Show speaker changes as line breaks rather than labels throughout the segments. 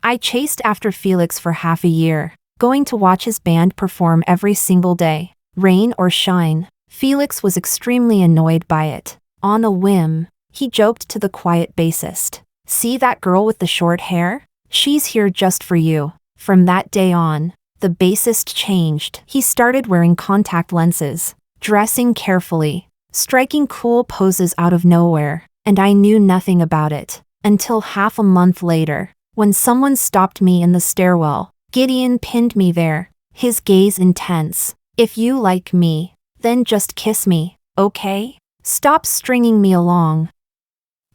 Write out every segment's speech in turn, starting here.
I chased after Felix for half a year, going to watch his band perform every single day, rain or shine. Felix was extremely annoyed by it. On a whim, he joked to the quiet bassist, "See that girl with the short hair? She's here just for you." From that day on, the bassist changed. He started wearing contact lenses, dressing carefully, striking cool poses out of nowhere, and I knew nothing about it until half a month later, when someone stopped me in the stairwell. Gideon pinned me there, his gaze intense. "If you like me, then just kiss me, okay? Stop stringing me along.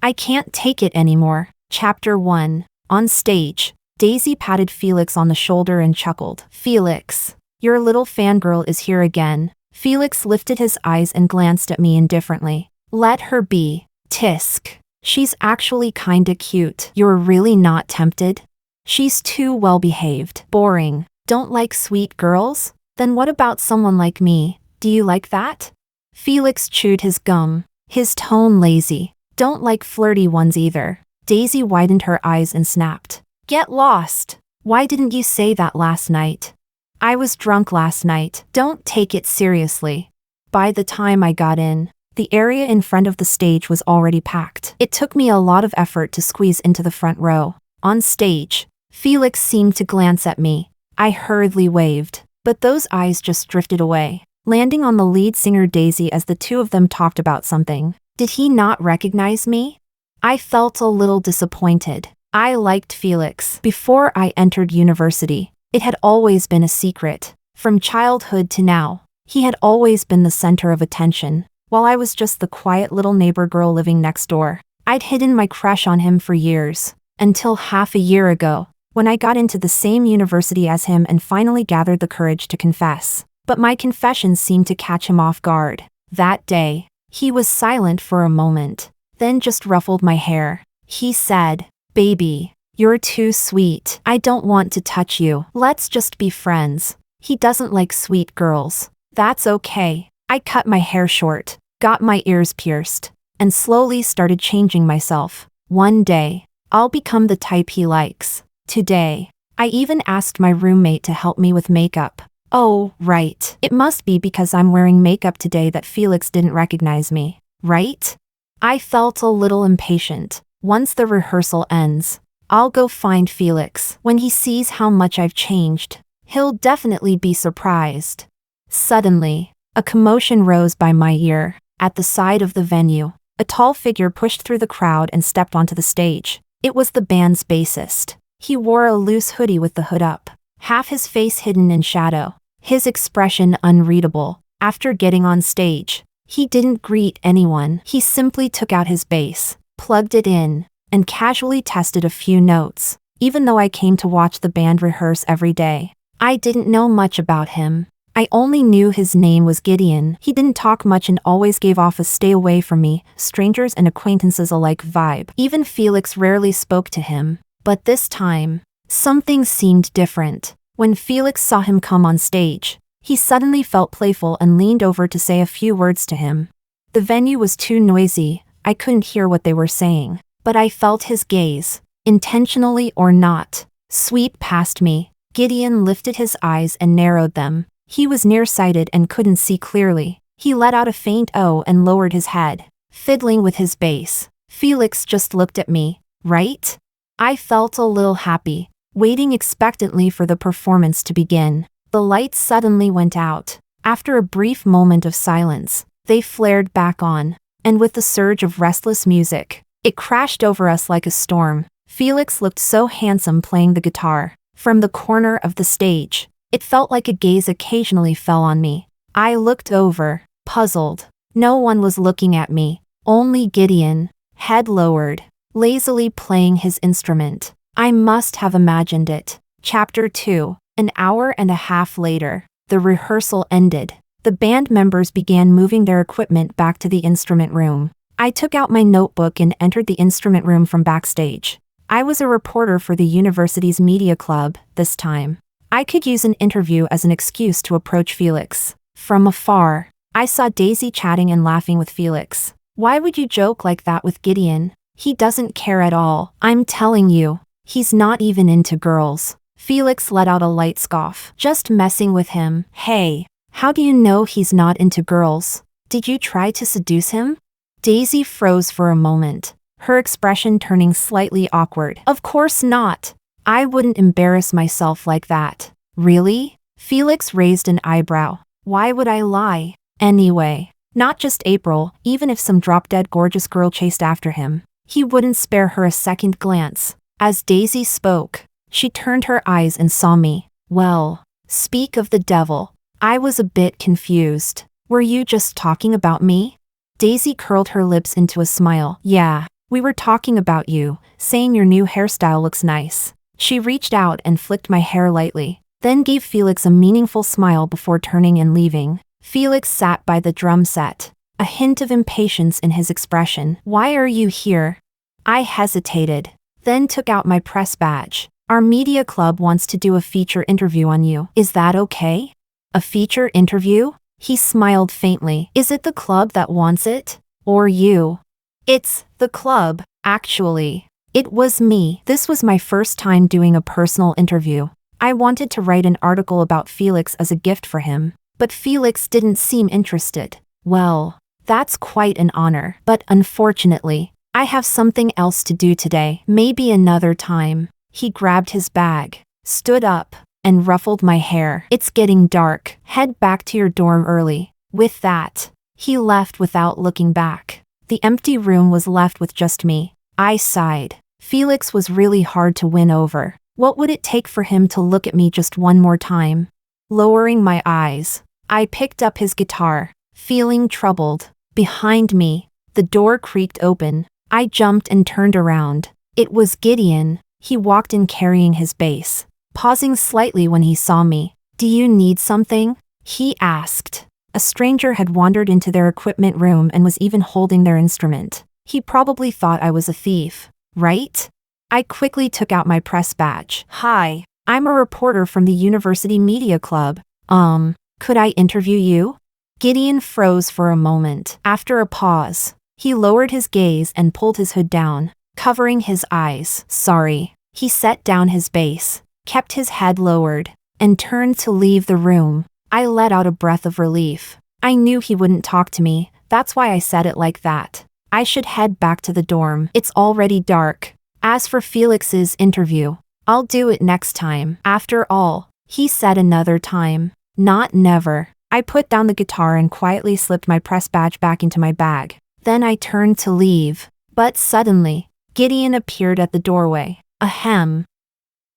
I can't take it anymore." Chapter 1. On stage, Daisy patted Felix on the shoulder and chuckled. "Felix, your little fangirl is here again." Felix lifted his eyes and glanced at me indifferently. "Let her be. Tisk. She's actually kinda cute." "You're really not tempted?" "She's too well behaved." "Boring. Don't like sweet girls? Then what about someone like me? Do you like that?" Felix chewed his gum, his tone lazy. "Don't like flirty ones either." Daisy widened her eyes and snapped. "Get lost. Why didn't you say that last night?" "I was drunk last night." "Don't take it seriously." By the time I got in, the area in front of the stage was already packed. It took me a lot of effort to squeeze into the front row. On stage, Felix seemed to glance at me. I hurriedly waved, but those eyes just drifted away, landing on the lead singer Daisy as the two of them talked about something. Did he not recognize me? I felt a little disappointed. I liked Felix before I entered university. It had always been a secret. From childhood to now, he had always been the center of attention, while I was just the quiet little neighbor girl living next door. I'd hidden my crush on him for years, until half a year ago, when I got into the same university as him and finally gathered the courage to confess. But my confession seemed to catch him off guard. That day, he was silent for a moment, then just ruffled my hair. He said, "Baby, you're too sweet. I don't want to touch you. Let's just be friends." He doesn't like sweet girls. That's okay. I cut my hair short, got my ears pierced, and slowly started changing myself. One day, I'll become the type he likes. Today, I even asked my roommate to help me with makeup. Oh, right. It must be because I'm wearing makeup today that Felix didn't recognize me, right? I felt a little impatient. Once the rehearsal ends, I'll go find Felix. When he sees how much I've changed, he'll definitely be surprised. Suddenly, a commotion rose by my ear. At the side of the venue, a tall figure pushed through the crowd and stepped onto the stage. It was the band's bassist. He wore a loose hoodie with the hood up, half his face hidden in shadow, his expression unreadable. After getting on stage, he didn't greet anyone. He simply took out his bass, plugged it in, and casually tested a few notes. Even though I came to watch the band rehearse every day, I didn't know much about him. I only knew his name was Gideon. He didn't talk much and always gave off a stay away from me, strangers and acquaintances alike vibe. Even Felix rarely spoke to him. But this time, something seemed different. When Felix saw him come on stage, he suddenly felt playful and leaned over to say a few words to him. The venue was too noisy, I couldn't hear what they were saying, but I felt his gaze, intentionally or not, sweep past me. Gideon lifted his eyes and narrowed them. He was nearsighted and couldn't see clearly. He let out a faint "oh" and lowered his head, fiddling with his bass. Felix just looked at me, right? I felt a little happy, waiting expectantly for the performance to begin. The lights suddenly went out. After a brief moment of silence, they flared back on, and with the surge of restless music, it crashed over us like a storm. Felix looked so handsome playing the guitar. From the corner of the stage, it felt like a gaze occasionally fell on me. I looked over, puzzled. No one was looking at me, only Gideon, head lowered, lazily playing his instrument. I must have imagined it. Chapter 2. An hour and a half later, the rehearsal ended. The band members began moving their equipment back to the instrument room. I took out my notebook and entered the instrument room from backstage. I was a reporter for the university's media club, this time. I could use an interview as an excuse to approach Felix. From afar, I saw Daisy chatting and laughing with Felix. "Why would you joke like that with Gideon? He doesn't care at all. I'm telling you, He's not even into girls. Felix let out a light scoff. Just messing with him. Hey, how do you know he's not into girls? Did you try to seduce him? Daisy froze for a moment, her expression turning slightly awkward. Of course not. I wouldn't embarrass myself like that. Really? Felix raised an eyebrow. Why would I lie? Anyway, not just April, even if some drop-dead gorgeous girl chased after him, he wouldn't spare her a second glance. As Daisy spoke, she turned her eyes and saw me. Well, speak of the devil. I was a bit confused. Were you just talking about me? Daisy curled her lips into a smile. Yeah, we were talking about you, saying your new hairstyle looks nice. She reached out and flicked my hair lightly, then gave Felix a meaningful smile before turning and leaving. Felix sat by the drum set, a hint of impatience in his expression. Why are you here? I hesitated, then took out my press badge. Our media club wants to do a feature interview on you. Is that okay? A feature interview? He smiled faintly. Is it the club that wants it? Or you? It's the club, actually. It was me. This was my first time doing a personal interview. I wanted to write an article about Felix as a gift for him, but Felix didn't seem interested. Well, that's quite an honor, but unfortunately, I have something else to do today. Maybe another time. He grabbed his bag, stood up, and ruffled my hair. It's getting dark. Head back to your dorm early. With that, he left without looking back. The empty room was left with just me. I sighed. Felix was really hard to win over. What would it take for him to look at me just one more time? Lowering my eyes, I picked up his guitar, feeling troubled. Behind me, the door creaked open. I jumped and turned around. It was Gideon. He walked in carrying his bass, pausing slightly when he saw me. Do you need something? He asked. A stranger had wandered into their equipment room and was even holding their instrument. He probably thought I was a thief, right? I quickly took out my press badge. Hi, I'm a reporter from the University Media Club. Could I interview you? Gideon froze for a moment. After a pause, he lowered his gaze and pulled his hood down, covering his eyes. Sorry. He set down his bass, kept his head lowered, and turned to leave the room. I let out a breath of relief. I knew he wouldn't talk to me, that's why I said it like that. I should head back to the dorm. It's already dark. As for Felix's interview, I'll do it next time. After all, he said another time. Not never. I put down the guitar and quietly slipped my press badge back into my bag. Then I turned to leave. But suddenly, Gideon appeared at the doorway. Ahem.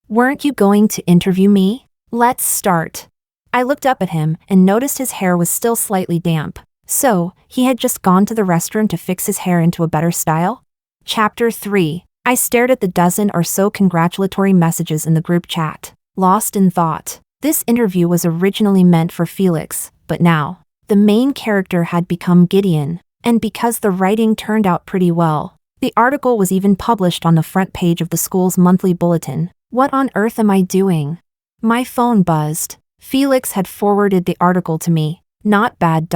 Weren't you going to interview me? Let's start. I looked up at him and noticed his hair was still slightly damp. So, he had just gone to the restroom to fix his hair into a better style? Chapter 3. I stared at the dozen or so congratulatory messages in the group chat, lost in thought. This interview was originally meant for Felix, but now, the main character had become Gideon, and because the writing turned out pretty well, the article was even published on the front page of the school's monthly bulletin. What on earth am I doing? My phone buzzed. Felix had forwarded the article to me. Not bad.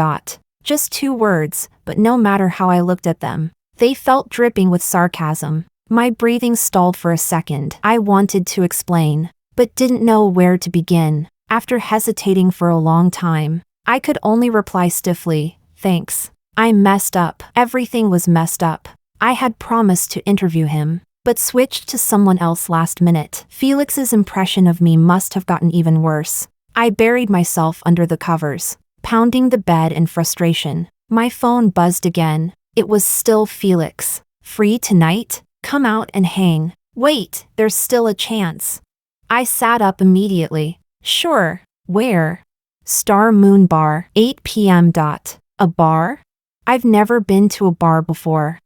Just 2 words, but no matter how I looked at them, they felt dripping with sarcasm. My breathing stalled for a second. I wanted to explain, but didn't know where to begin. After hesitating for a long time, I could only reply stiffly, thanks. I messed up. Everything was messed up. I had promised to interview him, but switched to someone else last minute. Felix's impression of me must have gotten even worse. I buried myself under the covers, pounding the bed in frustration. My phone buzzed again. It was still Felix. Free tonight? Come out and hang. Wait, there's still a chance. I sat up immediately. Sure. Where? Star Moon Bar, 8 p.m. A bar? I've never been to a bar before.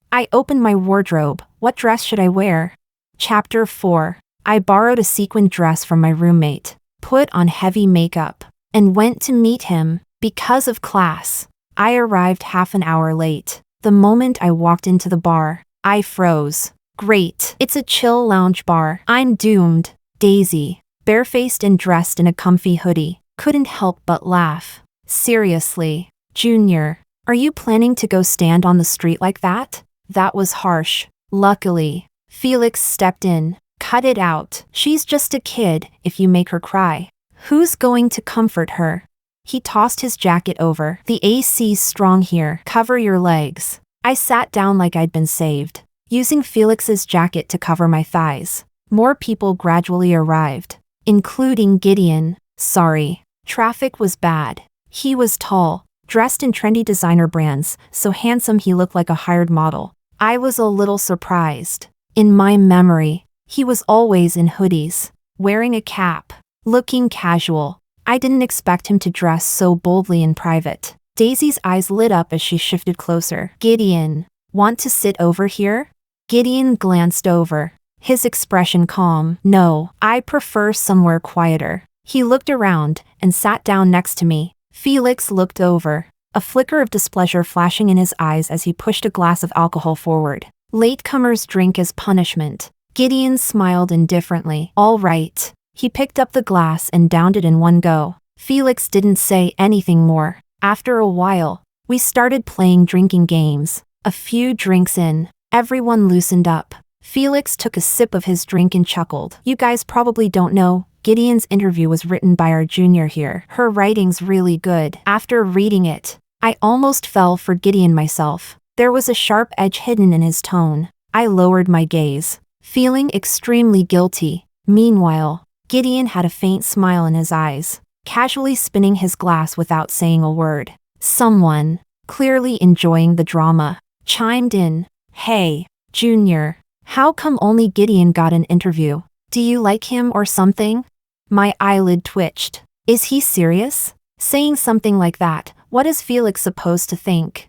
I opened my wardrobe. What dress should I wear? Chapter 4. I borrowed a sequined dress from my roommate, put on heavy makeup, and went to meet him. Because of class, I arrived half an hour late. The moment I walked into the bar, I froze. Great. It's a chill lounge bar. I'm doomed. Daisy, barefaced and dressed in a comfy hoodie, couldn't help but laugh. Seriously, Junior, are you planning to go stand on the street like that? That was harsh. Luckily, Felix stepped in. Cut it out. She's just a kid if you make her cry. Who's going to comfort her? He tossed his jacket over. The AC's strong here. Cover your legs. I sat down like I'd been saved, using Felix's jacket to cover my thighs. More people gradually arrived, including Gideon. Sorry. Traffic was bad. He was tall, dressed in trendy designer brands, so handsome he looked like a hired model. I was a little surprised. In my memory, he was always in hoodies, wearing a cap, looking casual. I didn't expect him to dress so boldly in private. Daisy's eyes lit up as she shifted closer. Gideon, want to sit over here? Gideon glanced over, his expression calm. No, I prefer somewhere quieter. He looked around and sat down next to me. Felix looked over, a flicker of displeasure flashing in his eyes as he pushed a glass of alcohol forward. Latecomers drink as punishment. Gideon smiled indifferently. All right. He picked up the glass and downed it in one go. Felix didn't say anything more. After a while, we started playing drinking games. A few drinks in, everyone loosened up. Felix took a sip of his drink and chuckled. You guys probably don't know, Gideon's interview was written by our junior here. Her writing's really good. After reading it, I almost fell for Gideon myself. There was a sharp edge hidden in his tone. I lowered my gaze, feeling extremely guilty. Meanwhile, Gideon had a faint smile in his eyes, casually spinning his glass without saying a word. Someone, clearly enjoying the drama, chimed in. Hey, Junior, how come only Gideon got an interview? Do you like him or something? My eyelid twitched. Is he serious? Saying something like that, what is Felix supposed to think?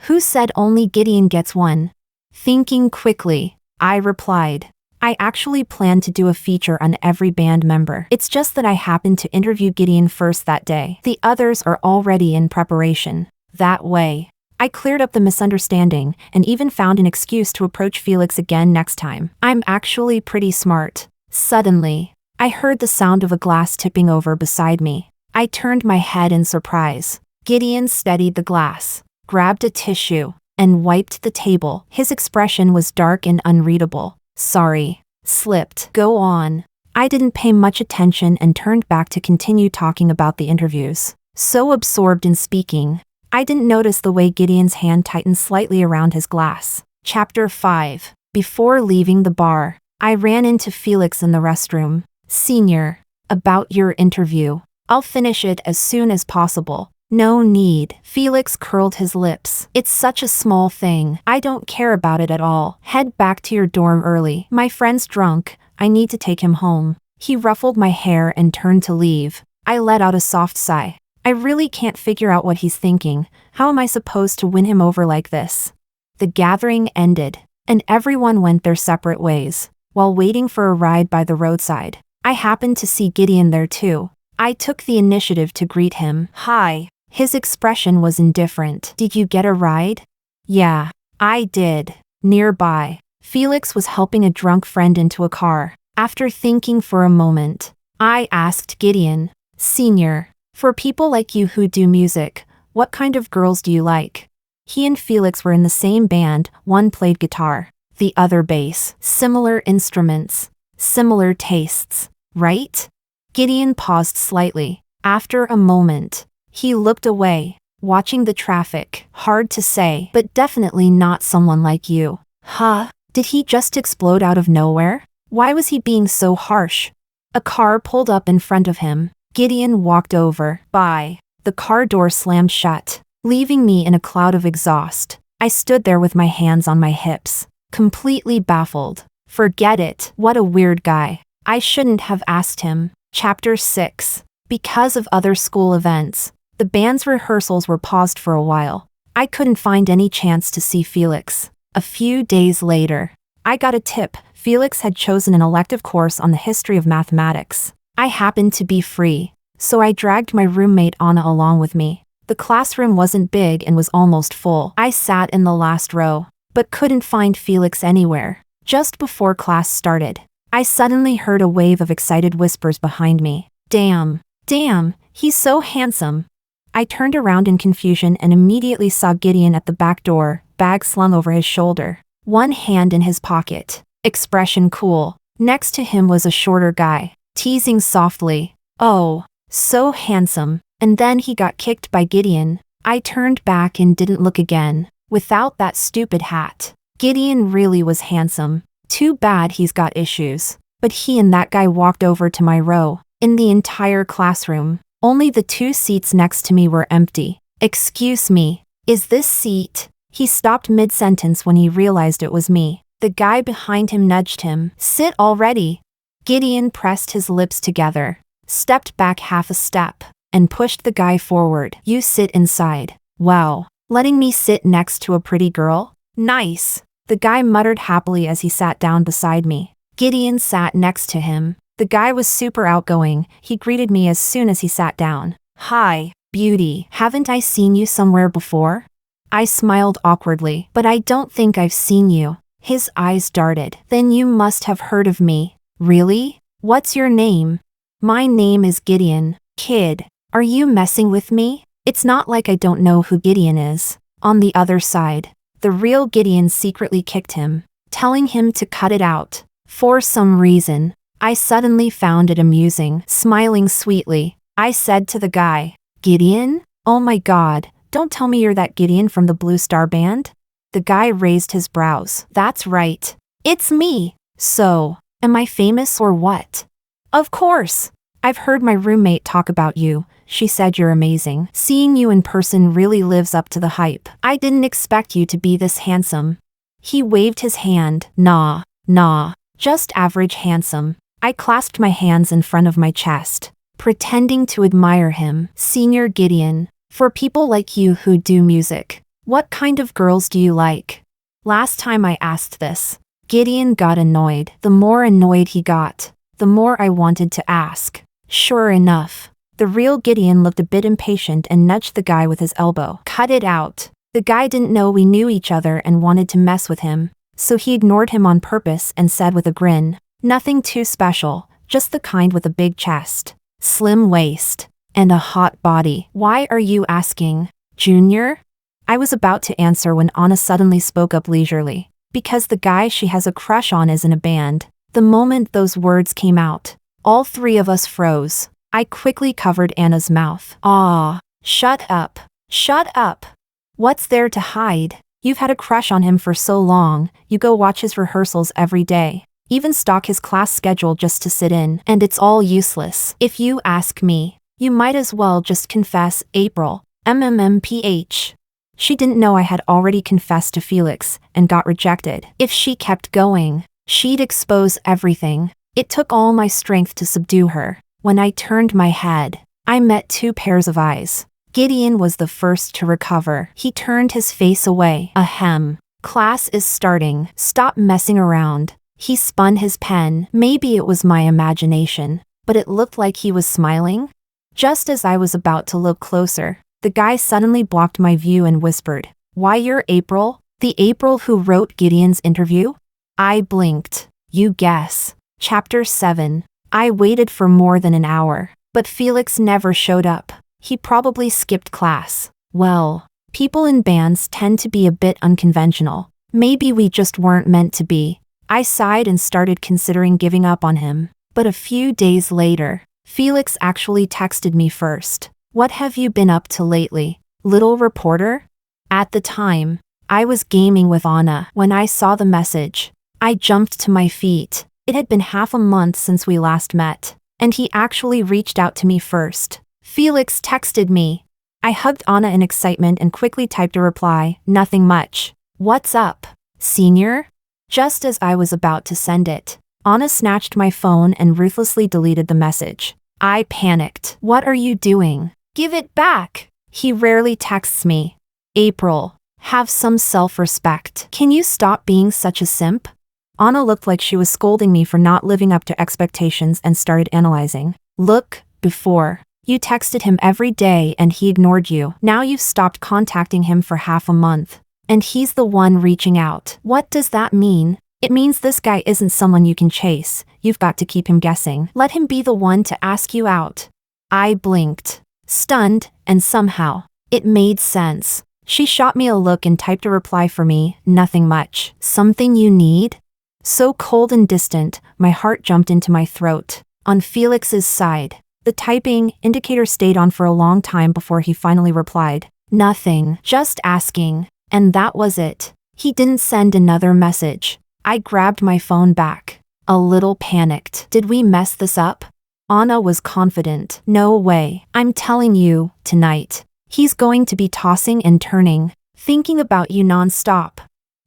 Who said only Gideon gets one? Thinking quickly, I replied. I actually planned to do a feature on every band member. It's just that I happened to interview Gideon first that day. The others are already in preparation. That way, I cleared up the misunderstanding and even found an excuse to approach Felix again next time. I'm actually pretty smart. Suddenly, I heard the sound of a glass tipping over beside me. I turned my head in surprise. Gideon steadied the glass, grabbed a tissue, and wiped the table. His expression was dark and unreadable. Sorry. Slipped. Go on. I didn't pay much attention and turned back to continue talking about the interviews. So absorbed in speaking, I didn't notice the way Gideon's hand tightened slightly around his glass. Chapter 5. Before leaving the bar, I ran into Felix in the restroom. Senior, about your interview. I'll finish it as soon as possible. No need. Felix curled his lips. It's such a small thing. I don't care about it at all. Head back to your dorm early. My friend's drunk. I need to take him home. He ruffled my hair and turned to leave. I let out a soft sigh. I really can't figure out what he's thinking. How am I supposed to win him over like this? The gathering ended, and everyone went their separate ways. While waiting for a ride by the roadside, I happened to see Gideon there too. I took the initiative to greet him. Hi. His expression was indifferent. Did you get a ride? Yeah, I did. Nearby, Felix was helping a drunk friend into a car. After thinking for a moment, I asked Gideon, Senior, for people like you who do music, what kind of girls do you like? He and Felix were in the same band, one played guitar, the other bass. Similar instruments, similar tastes, right? Gideon paused slightly. After a moment, he looked away, watching the traffic. Hard to say, but definitely not someone like you. Huh? Did he just explode out of nowhere? Why was he being so harsh? A car pulled up in front of him. Gideon walked over. Bye. The car door slammed shut, leaving me in a cloud of exhaust. I stood there with my hands on my hips, completely baffled. Forget it. What a weird guy. I shouldn't have asked him. Chapter 6. Because of other school events, the band's rehearsals were paused for a while. I couldn't find any chance to see Felix. A few days later, I got a tip. Felix had chosen an elective course on the history of mathematics. I happened to be free, so I dragged my roommate Anna along with me. The classroom wasn't big and was almost full. I sat in the last row, but couldn't find Felix anywhere. Just before class started, I suddenly heard a wave of excited whispers behind me. Damn, he's so handsome. I turned around in confusion and immediately saw Gideon at the back door, bag slung over his shoulder, one hand in his pocket. expression cool. Next to him was a shorter guy, teasing softly. Oh, so handsome. And then he got kicked by Gideon. I turned back and didn't look again. Without that stupid hat. Gideon really was handsome. Too bad he's got issues. But he and that guy walked over to my row. In the entire classroom, only the 2 seats next to me were empty. Excuse me, is this seat? He stopped mid-sentence when he realized it was me. The guy behind him nudged him. Sit already. Gideon pressed his lips together, stepped back half a step, and pushed the guy forward. You sit inside. Wow. Letting me sit next to a pretty girl? Nice. The guy muttered happily as he sat down beside me. Gideon sat next to him. The guy was super outgoing. He greeted me as soon as he sat down. Hi, beauty. Haven't I seen you somewhere before? I smiled awkwardly. But I don't think I've seen you. His eyes darted. Then you must have heard of me. Really? What's your name? My name is Gideon. Kid, are you messing with me? It's not like I don't know who Gideon is. On the other side, the real Gideon secretly kicked him, telling him to cut it out. For some reason, I suddenly found it amusing. Smiling sweetly, I said to the guy, Gideon? Oh my god, don't tell me you're that Gideon from the Blue Star Band? The guy raised his brows. That's right. It's me. So, am I famous or what? Of course. I've heard my roommate talk about you. She said you're amazing. Seeing you in person really lives up to the hype. I didn't expect you to be this handsome. He waved his hand. Nah, just average handsome. I clasped my hands in front of my chest, pretending to admire him. Senior Gideon, for people like you who do music, what kind of girls do you like? Last time I asked this, Gideon got annoyed. The more annoyed he got, the more I wanted to ask. Sure enough, the real Gideon looked a bit impatient and nudged the guy with his elbow. Cut it out. The guy didn't know we knew each other and wanted to mess with him, so he ignored him on purpose and said with a grin, nothing too special, just the kind with a big chest, slim waist, and a hot body. Why are you asking, Junior? I was about to answer when Anna suddenly spoke up leisurely. Because the guy she has a crush on is in a band. The moment those words came out, all 3 of us froze. I quickly covered Anna's mouth. Ah, shut up. Shut up. What's there to hide? You've had a crush on him for so long, you go watch his rehearsals every day. Even stalk his class schedule just to sit in, and it's all useless. If you ask me, you might as well just confess, April. MMMPH. She didn't know I had already confessed to Felix and got rejected. If she kept going, she'd expose everything. It took all my strength to subdue her. When I turned my head, I met 2 pairs of eyes. Gideon was the first to recover. He turned his face away. Ahem. Class is starting. Stop messing around. He spun his pen. Maybe it was my imagination, but it looked like he was smiling. Just as I was about to look closer, the guy suddenly blocked my view and whispered, Why, you're April? The April who wrote Gideon's interview? I blinked. You guess. Chapter 7. I waited for more than an hour, but Felix never showed up. He probably skipped class. Well, people in bands tend to be a bit unconventional. Maybe we just weren't meant to be. I sighed and started considering giving up on him. But a few days later, Felix actually texted me first. What have you been up to lately, little reporter? At the time, I was gaming with Anna. When I saw the message, I jumped to my feet. It had been half a month since we last met, and he actually reached out to me first. Felix texted me. I hugged Anna in excitement and quickly typed a reply, nothing much. What's up, senior? Just as I was about to send it, Anna snatched my phone and ruthlessly deleted the message. I panicked. What are you doing? Give it back. He rarely texts me. April, have some self-respect. Can you stop being such a simp? Anna looked like she was scolding me for not living up to expectations and started analyzing. Look, before, you texted him every day and he ignored you. Now you've stopped contacting him for half a month. And he's the one reaching out. What does that mean? It means this guy isn't someone you can chase. You've got to keep him guessing. Let him be the one to ask you out. I blinked, stunned, and somehow, it made sense. She shot me a look and typed a reply for me, nothing much. Something you need? So cold and distant, my heart jumped into my throat. On Felix's side, the typing indicator stayed on for a long time before he finally replied. Nothing, just asking. And that was it. He didn't send another message. I grabbed my phone back, a little panicked. Did we mess this up? Anna was confident. No way. I'm telling you, tonight. He's going to be tossing and turning, thinking about you nonstop.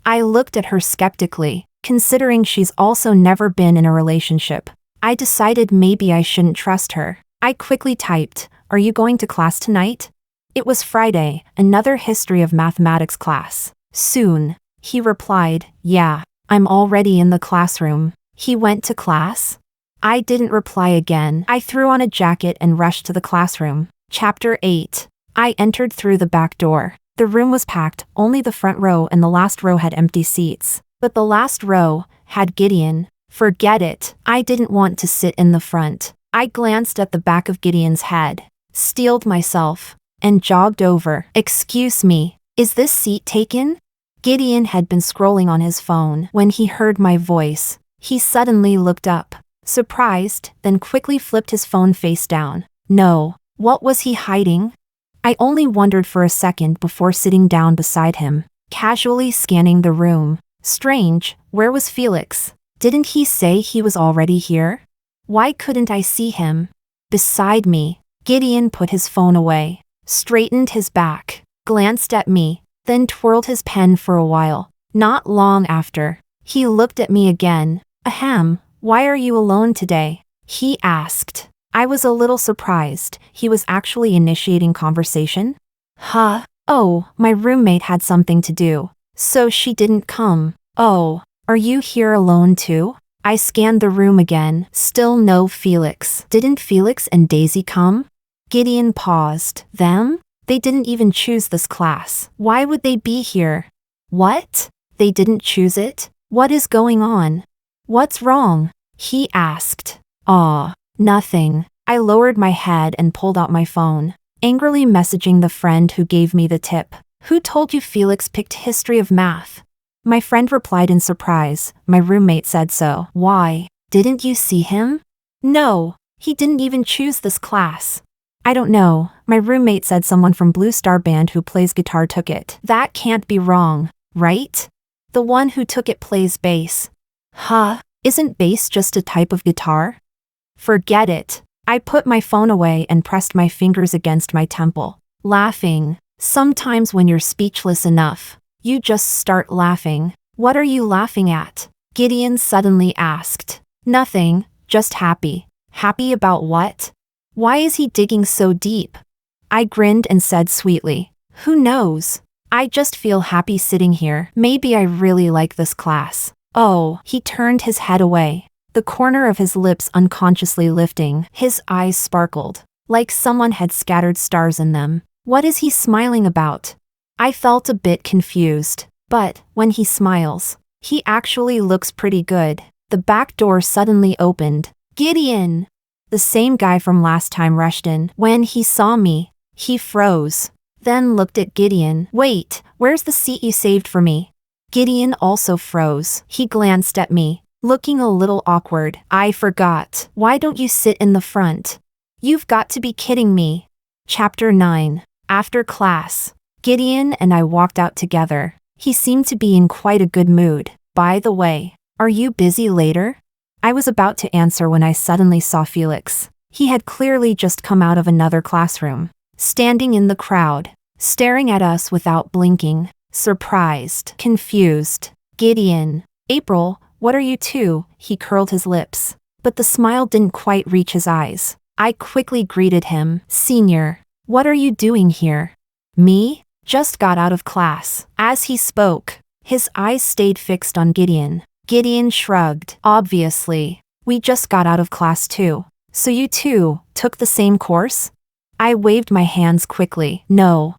I looked at her skeptically, considering she's also never been in a relationship. I decided maybe I shouldn't trust her. I quickly typed, "Are you going to class tonight?" It was Friday, another history of mathematics class. Soon. He replied, "Yeah, I'm already in the classroom." He went to class? I didn't reply again. I threw on a jacket and rushed to the classroom. Chapter 8. I entered through the back door. The room was packed, only the front row and the last row had empty seats. But the last row had Gideon. Forget it. I didn't want to sit in the front. I glanced at the back of Gideon's head, steeled myself, and jogged over. "Excuse me, is this seat taken?" Gideon had been scrolling on his phone. When he heard my voice, he suddenly looked up, surprised, then quickly flipped his phone face down. No, what was he hiding? I only wondered for a second before sitting down beside him, casually scanning the room. Strange, where was Felix? Didn't he say he was already here? Why couldn't I see him? Beside me, Gideon put his phone away, straightened his back, glanced at me, then twirled his pen for a while. Not long after, he looked at me again. "Ahem, why are you alone today?" he asked. I was a little surprised. He was actually initiating conversation. Huh? Oh, my roommate had something to do, so she didn't come. Oh, are you here alone too? I scanned the room again. Still no Felix. Didn't Felix and Daisy come? Gideon paused. Them? They didn't even choose this class. Why would they be here? What? They didn't choose it? What is going on? What's wrong? He asked. Nothing. I lowered my head and pulled out my phone, angrily messaging the friend who gave me the tip. Who told you Felix picked history of math? My friend replied in surprise. My roommate said so. Why? Didn't you see him? No, he didn't even choose this class. I don't know. My roommate said someone from Blue Star Band who plays guitar took it. That can't be wrong, right? The one who took it plays bass. Huh? Isn't bass just a type of guitar? Forget it. I put my phone away and pressed my fingers against my temple, laughing. Sometimes when you're speechless enough, you just start laughing. What are you laughing at? Gideon suddenly asked. Nothing, just happy. Happy about what? Why is he digging so deep? I grinned and said sweetly, who knows? I just feel happy sitting here. Maybe I really like this class. Oh, he turned his head away, the corner of his lips unconsciously lifting. His eyes sparkled, like someone had scattered stars in them. What is he smiling about? I felt a bit confused, but when he smiles, he actually looks pretty good. The back door suddenly opened. Gideon! The same guy from last time rushed in. When he saw me, he froze, then looked at Gideon. Wait, where's the seat you saved for me? Gideon also froze. He glanced at me, looking a little awkward. I forgot. Why don't you sit in the front? You've got to be kidding me. Chapter 9. After class, Gideon and I walked out together. He seemed to be in quite a good mood. By the way, are you busy later? I was about to answer when I suddenly saw Felix. He had clearly just come out of another classroom, standing in the crowd, staring at us without blinking, surprised, confused. Gideon. April, what are you two? He curled his lips, but the smile didn't quite reach his eyes. I quickly greeted him. Senior, what are you doing here? Me? Just got out of class. As he spoke, his eyes stayed fixed on Gideon. Gideon shrugged. Obviously, we just got out of class too. So you two took the same course? I waved my hands quickly. No,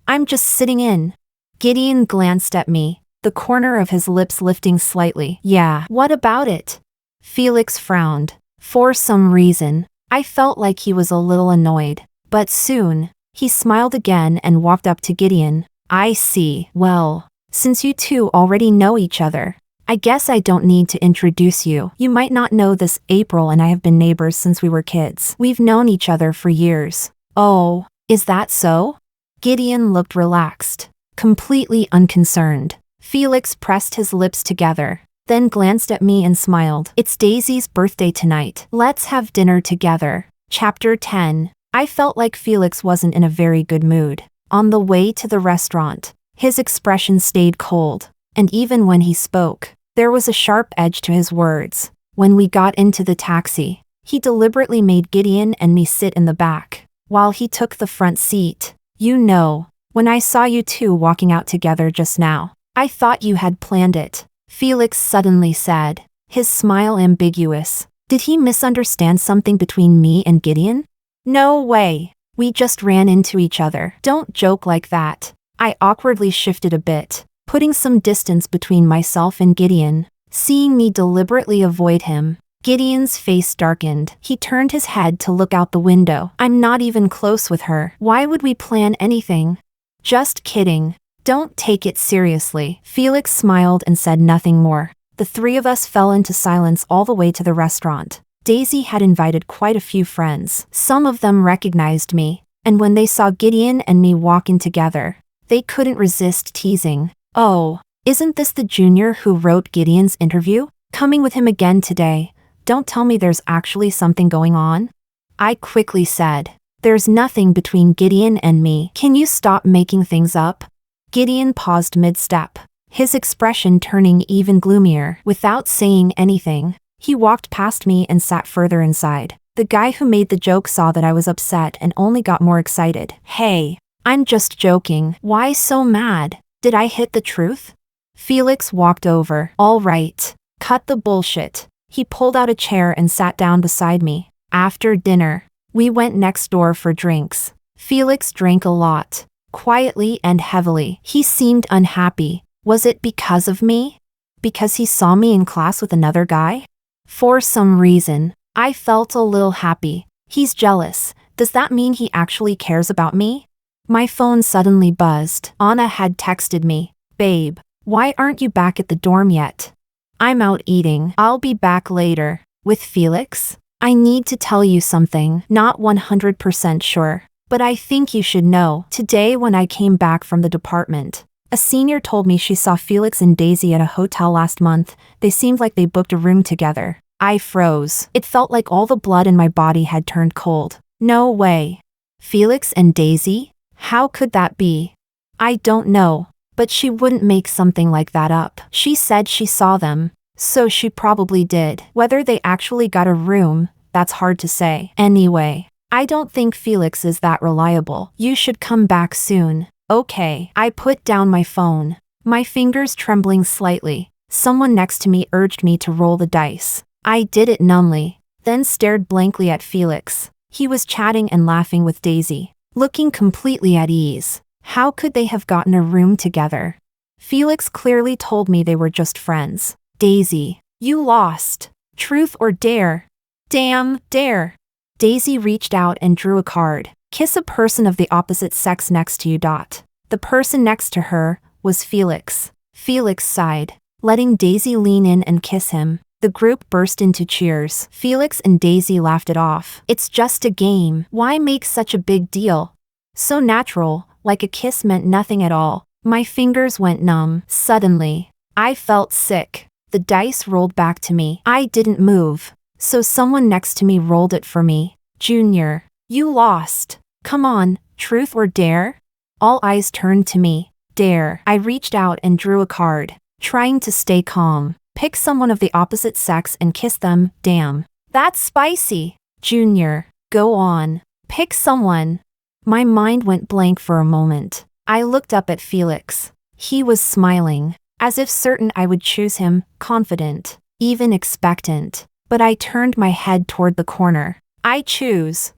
I'm just sitting in. Gideon glanced at me, the corner of his lips lifting slightly. Yeah, what about it? Felix frowned. For some reason, I felt like he was a little annoyed, but soon, he smiled again and walked up to Gideon. I see. Well, since you two already know each other, I guess I don't need to introduce you. You might not know this, April and I have been neighbors since we were kids. We've known each other for years. Oh, is that so? Gideon looked relaxed, completely unconcerned. Felix pressed his lips together, then glanced at me and smiled. It's Daisy's birthday tonight. Let's have dinner together. Chapter 10. I felt like Felix wasn't in a very good mood. On the way to the restaurant, his expression stayed cold, and even when he spoke, there was a sharp edge to his words. When we got into the taxi, he deliberately made Gideon and me sit in the back, while he took the front seat. You know, when I saw you two walking out together just now, I thought you had planned it, Felix suddenly said, his smile ambiguous. Did he misunderstand something between me and Gideon? No way. We just ran into each other. Don't joke like that. I awkwardly shifted a bit, putting some distance between myself and Gideon. Seeing me deliberately avoid him, Gideon's face darkened. He turned his head to look out the window. I'm not even close with her. Why would we plan anything? Just kidding. Don't take it seriously. Felix smiled and said nothing more. The three of us fell into silence all the way to the restaurant. Daisy had invited quite a few friends. Some of them recognized me, and when they saw Gideon and me walking together, they couldn't resist teasing. Oh, isn't this the junior who wrote Gideon's interview? Coming with him again today. Don't tell me there's actually something going on. I quickly said, there's nothing between Gideon and me. Can you stop making things up? Gideon paused mid-step, his expression turning even gloomier. Without saying anything, he walked past me and sat further inside. The guy who made the joke saw that I was upset and only got more excited. Hey, I'm just joking. Why so mad? Did I hit the truth? Felix walked over. All right, cut the bullshit. He pulled out a chair and sat down beside me. After dinner, we went next door for drinks. Felix drank a lot, quietly and heavily. He seemed unhappy. Was it because of me? Because he saw me in class with another guy? For some reason, I felt a little happy. He's jealous. Does that mean he actually cares about me? My phone suddenly buzzed. Anna had texted me. Babe, why aren't you back at the dorm yet? I'm out eating. I'll be back later. With Felix? I need to tell you something. Not 100% sure, but I think you should know. Today when I came back from the department, a senior told me she saw Felix and Daisy at a hotel last month. They seemed like they booked a room together. I froze. It felt like all the blood in my body had turned cold. No way. Felix and Daisy? How could that be? I don't know, but she wouldn't make something like that up. She said she saw them, so she probably did. Whether they actually got a room, that's hard to say. Anyway, I don't think Felix is that reliable. You should come back soon. Okay. I put down my phone, my fingers trembling slightly. Someone next to me urged me to roll the dice. I did it numbly, then stared blankly at Felix. He was chatting and laughing with Daisy, looking completely at ease. How could they have gotten a room together? Felix clearly told me they were just friends. Daisy, you lost. Truth or dare? Damn, dare. Daisy reached out and drew a card. Kiss a person of the opposite sex next to you. The person next to her was Felix. Felix sighed, letting Daisy lean in and kiss him. The group burst into cheers. Felix and Daisy laughed it off. It's just a game. Why make such a big deal? So natural, like a kiss meant nothing at all. My fingers went numb. Suddenly, I felt sick. The dice rolled back to me. I didn't move, so someone next to me rolled it for me. Junior, you lost. Come on, truth or dare? All eyes turned to me. Dare. I reached out and drew a card, trying to stay calm. Pick someone of the opposite sex and kiss them. Damn. That's spicy. Junior, go on. Pick someone. My mind went blank for a moment. I looked up at Felix. He was smiling, as if certain I would choose him, confident, even expectant. But I turned my head toward the corner. I choose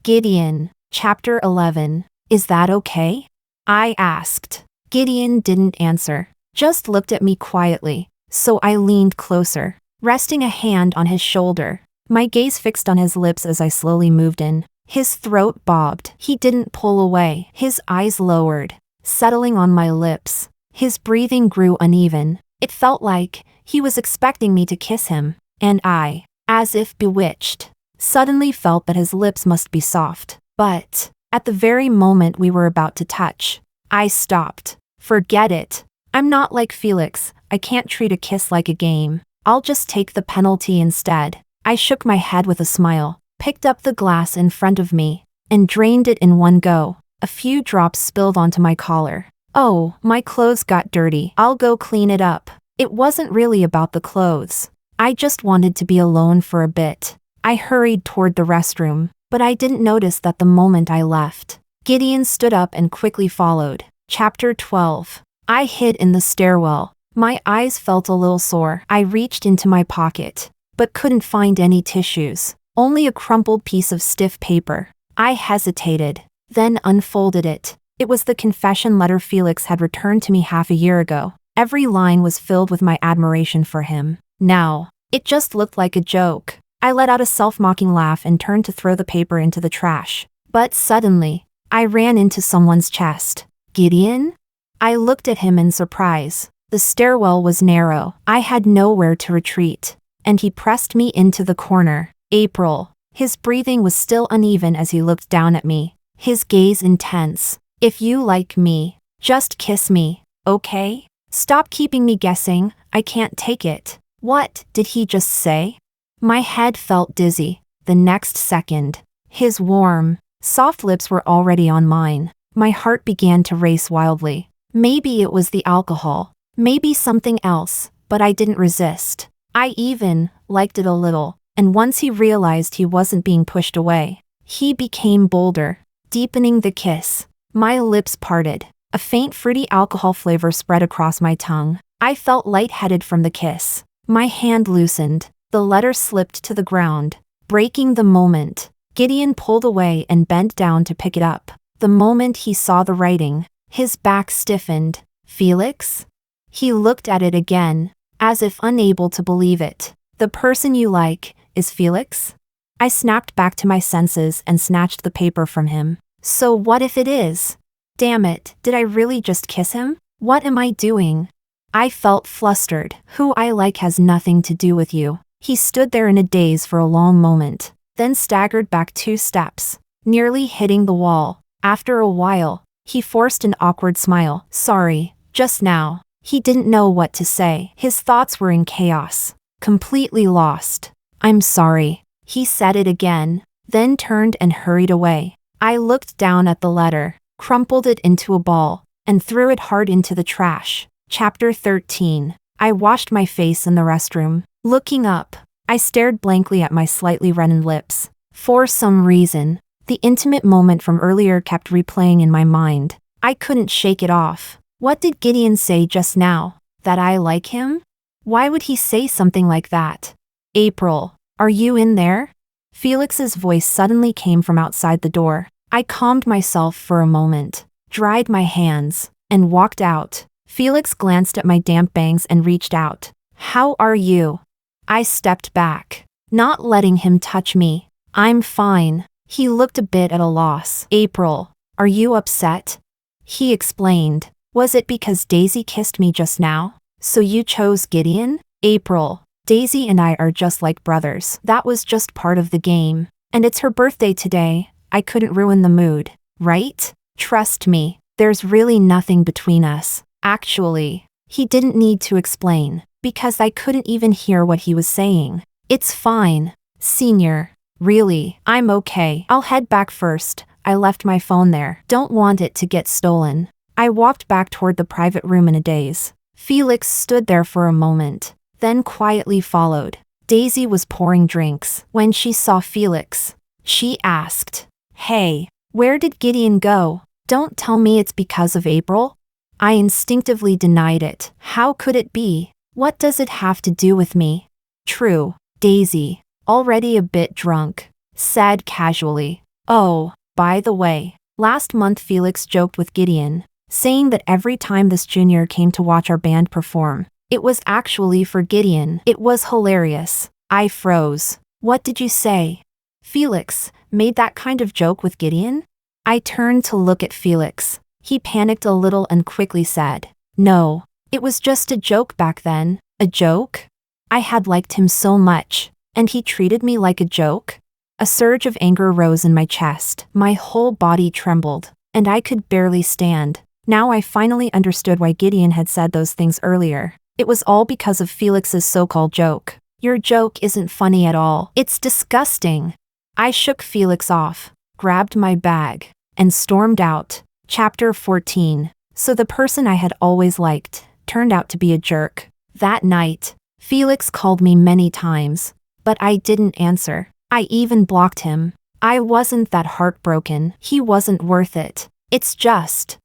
Gideon. Chapter 11. Is that okay? I asked. Gideon didn't answer, just looked at me quietly, so I leaned closer, resting a hand on his shoulder. My gaze fixed on his lips as I slowly moved in. His throat bobbed. He didn't pull away. His eyes lowered, settling on my lips. His breathing grew uneven, It felt like he was expecting me to kiss him, and I, as if bewitched, suddenly felt that his lips must be soft. But at the very moment we were about to touch, I stopped. Forget it. I'm not like Felix. I can't treat a kiss like a game. I'll just take the penalty instead. I shook my head with a smile, picked up the glass in front of me, and drained it in one go. A few drops spilled onto my collar. Oh, my clothes got dirty. I'll go clean it up. It wasn't really about the clothes. I just wanted to be alone for a bit. I hurried toward the restroom, but I didn't notice that the moment I left, Gideon stood up and quickly followed. Chapter 12. I hid in the stairwell. My eyes felt a little sore. I reached into my pocket, but couldn't find any tissues, only a crumpled piece of stiff paper. I hesitated, then unfolded it. It was the confession letter Felix had returned to me half a year ago. Every line was filled with my admiration for him. Now, it just looked like a joke. I let out a self-mocking laugh and turned to throw the paper into the trash. But suddenly, I ran into someone's chest. Gideon? I looked at him in surprise. The stairwell was narrow. I had nowhere to retreat, and he pressed me into the corner. April. His breathing was still uneven as he looked down at me, his gaze intense. If you like me, just kiss me, okay? Stop keeping me guessing. I can't take it. What did he just say? My head felt dizzy. The next second, his warm, soft lips were already on mine. My heart began to race wildly. Maybe it was the alcohol, maybe something else, but I didn't resist. I even liked it a little, and once he realized he wasn't being pushed away, he became bolder, deepening the kiss. My lips parted. A faint fruity alcohol flavor spread across my tongue. I felt lightheaded from the kiss. My hand loosened. The letter slipped to the ground, breaking the moment. Gideon pulled away and bent down to pick it up. The moment he saw the writing, his back stiffened. Felix? He looked at it again, as if unable to believe it. The person you like is Felix? I snapped back to my senses and snatched the paper from him. So what if it is? Damn it, did I really just kiss him? What am I doing? I felt flustered. Who I like has nothing to do with you. He stood there in a daze for a long moment, then staggered back 2 steps, nearly hitting the wall. After a while, he forced an awkward smile. Sorry, just now. He didn't know what to say. His thoughts were in chaos, completely lost. I'm sorry. He said it again, then turned and hurried away. I looked down at the letter, crumpled it into a ball, and threw it hard into the trash. Chapter 13. I washed my face in the restroom. Looking up, I stared blankly at my slightly reddened lips. For some reason, the intimate moment from earlier kept replaying in my mind. I couldn't shake it off. What did Gideon say just now? That I like him? Why would he say something like that? April, are you in there? Felix's voice suddenly came from outside the door. I calmed myself for a moment, dried my hands, and walked out. Felix glanced at my damp bangs and reached out. How are you? I stepped back, not letting him touch me. I'm fine. He looked a bit at a loss. April, are you upset? He explained. Was it because Daisy kissed me just now? So you chose Gideon? April, Daisy and I are just like brothers. That was just part of the game. And it's her birthday today. I couldn't ruin the mood, right? Trust me, there's really nothing between us. Actually, he didn't need to explain, because I couldn't even hear what he was saying. It's fine, Senior. Really, I'm okay. I'll head back first. I left my phone there. Don't want it to get stolen. I walked back toward the private room in a daze. Felix stood there for a moment, then quietly followed. Daisy was pouring drinks. When she saw Felix, she asked, Hey, where did Gideon go? Don't tell me it's because of April? I instinctively denied it. How could it be? What does it have to do with me? True, Daisy, already a bit drunk, said casually. Oh, by the way, last month Felix joked with Gideon, saying that every time this junior came to watch our band perform, it was actually for Gideon. It was hilarious. I froze. What did you say? Felix made that kind of joke with Gideon? I turned to look at Felix. He panicked a little and quickly said, No, It was just a joke back then. A joke? I had liked him so much, and he treated me like a joke? A surge of anger rose in my chest. My whole body trembled, and I could barely stand. Now I finally understood why Gideon had said those things earlier. It was all because of Felix's so-called joke. Your joke isn't funny at all. It's disgusting. I shook Felix off, grabbed my bag, and stormed out. Chapter 14. So the person I had always liked turned out to be a jerk. That night, Felix called me many times, but I didn't answer. I even blocked him. I wasn't that heartbroken. He wasn't worth it. It's just...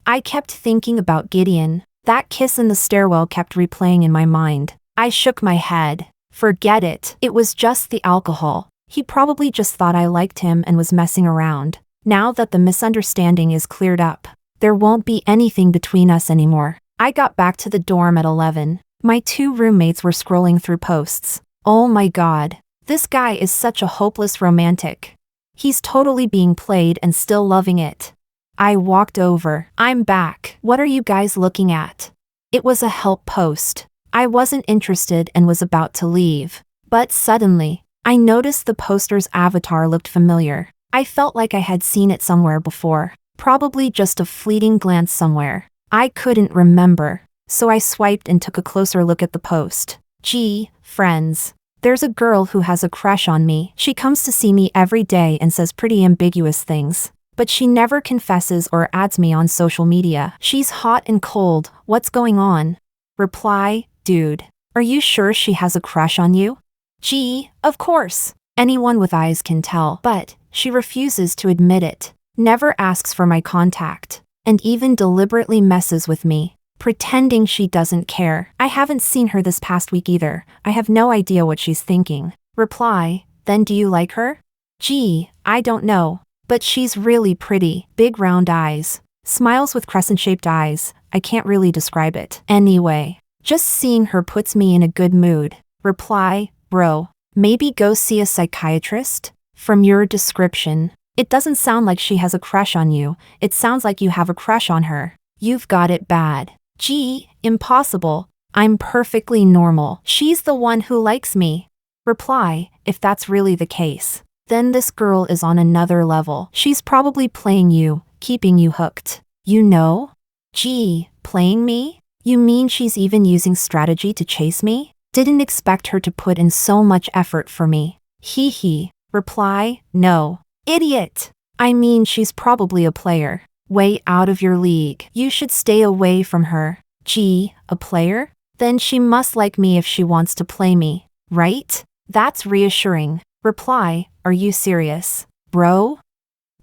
I kept thinking about Gideon. That kiss in the stairwell kept replaying in my mind. I shook my head. Forget it. It was just the alcohol. He probably just thought I liked him and was messing around. Now that the misunderstanding is cleared up, there won't be anything between us anymore. I got back to the dorm at 11. My 2 roommates were scrolling through posts. Oh my god. This guy is such a hopeless romantic. He's totally being played and still loving it. I walked over. I'm back. What are you guys looking at? It was a help post. I wasn't interested and was about to leave. But suddenly, I noticed the poster's avatar looked familiar. I felt like I had seen it somewhere before. Probably just a fleeting glance somewhere. I couldn't remember. So I swiped and took a closer look at the post. Gee, friends. There's a girl who has a crush on me. She comes to see me every day and says pretty ambiguous things. But she never confesses or adds me on social media. She's hot and cold. What's going on? Reply, dude. Are you sure she has a crush on you? Gee, of course. Anyone with eyes can tell. But she refuses to admit it. Never asks for my contact. And even deliberately messes with me, pretending she doesn't care. I haven't seen her this past week either. I have no idea what she's thinking. Reply, then do you like her? Gee, I don't know. But she's really pretty. Big round eyes. Smiles with crescent-shaped eyes. I can't really describe it. Anyway, just seeing her puts me in a good mood. Reply, bro. Maybe go see a psychiatrist? From your description, it doesn't sound like she has a crush on you. It sounds like you have a crush on her. You've got it bad. Gee, impossible. I'm perfectly normal. She's the one who likes me. Reply, if that's really the case, then this girl is on another level. She's probably playing you, keeping you hooked. You know? Gee, playing me? You mean she's even using strategy to chase me? Didn't expect her to put in so much effort for me. Hee hee. Reply, no. Idiot. I mean, she's probably a player. Way out of your league. You should stay away from her. Gee, a player? Then she must like me if she wants to play me, right? That's reassuring. Reply, are you serious, bro?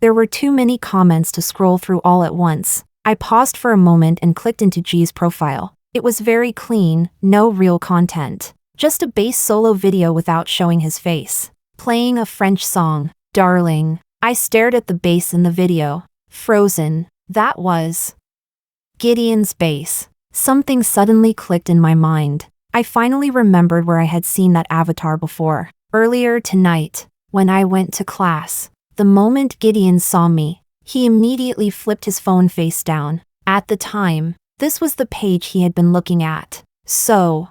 There were too many comments to scroll through all at once. I paused for a moment and clicked into G's profile. It was very clean, no real content. Just a bass solo video without showing his face. Playing a French song. Darling. I stared at the bass in the video. Frozen. That was Gideon's bass. Something suddenly clicked in my mind. I finally remembered where I had seen that avatar before. Earlier tonight, when I went to class. The moment Gideon saw me, he immediately flipped his phone face down. At the time, this was the page he had been looking at. So,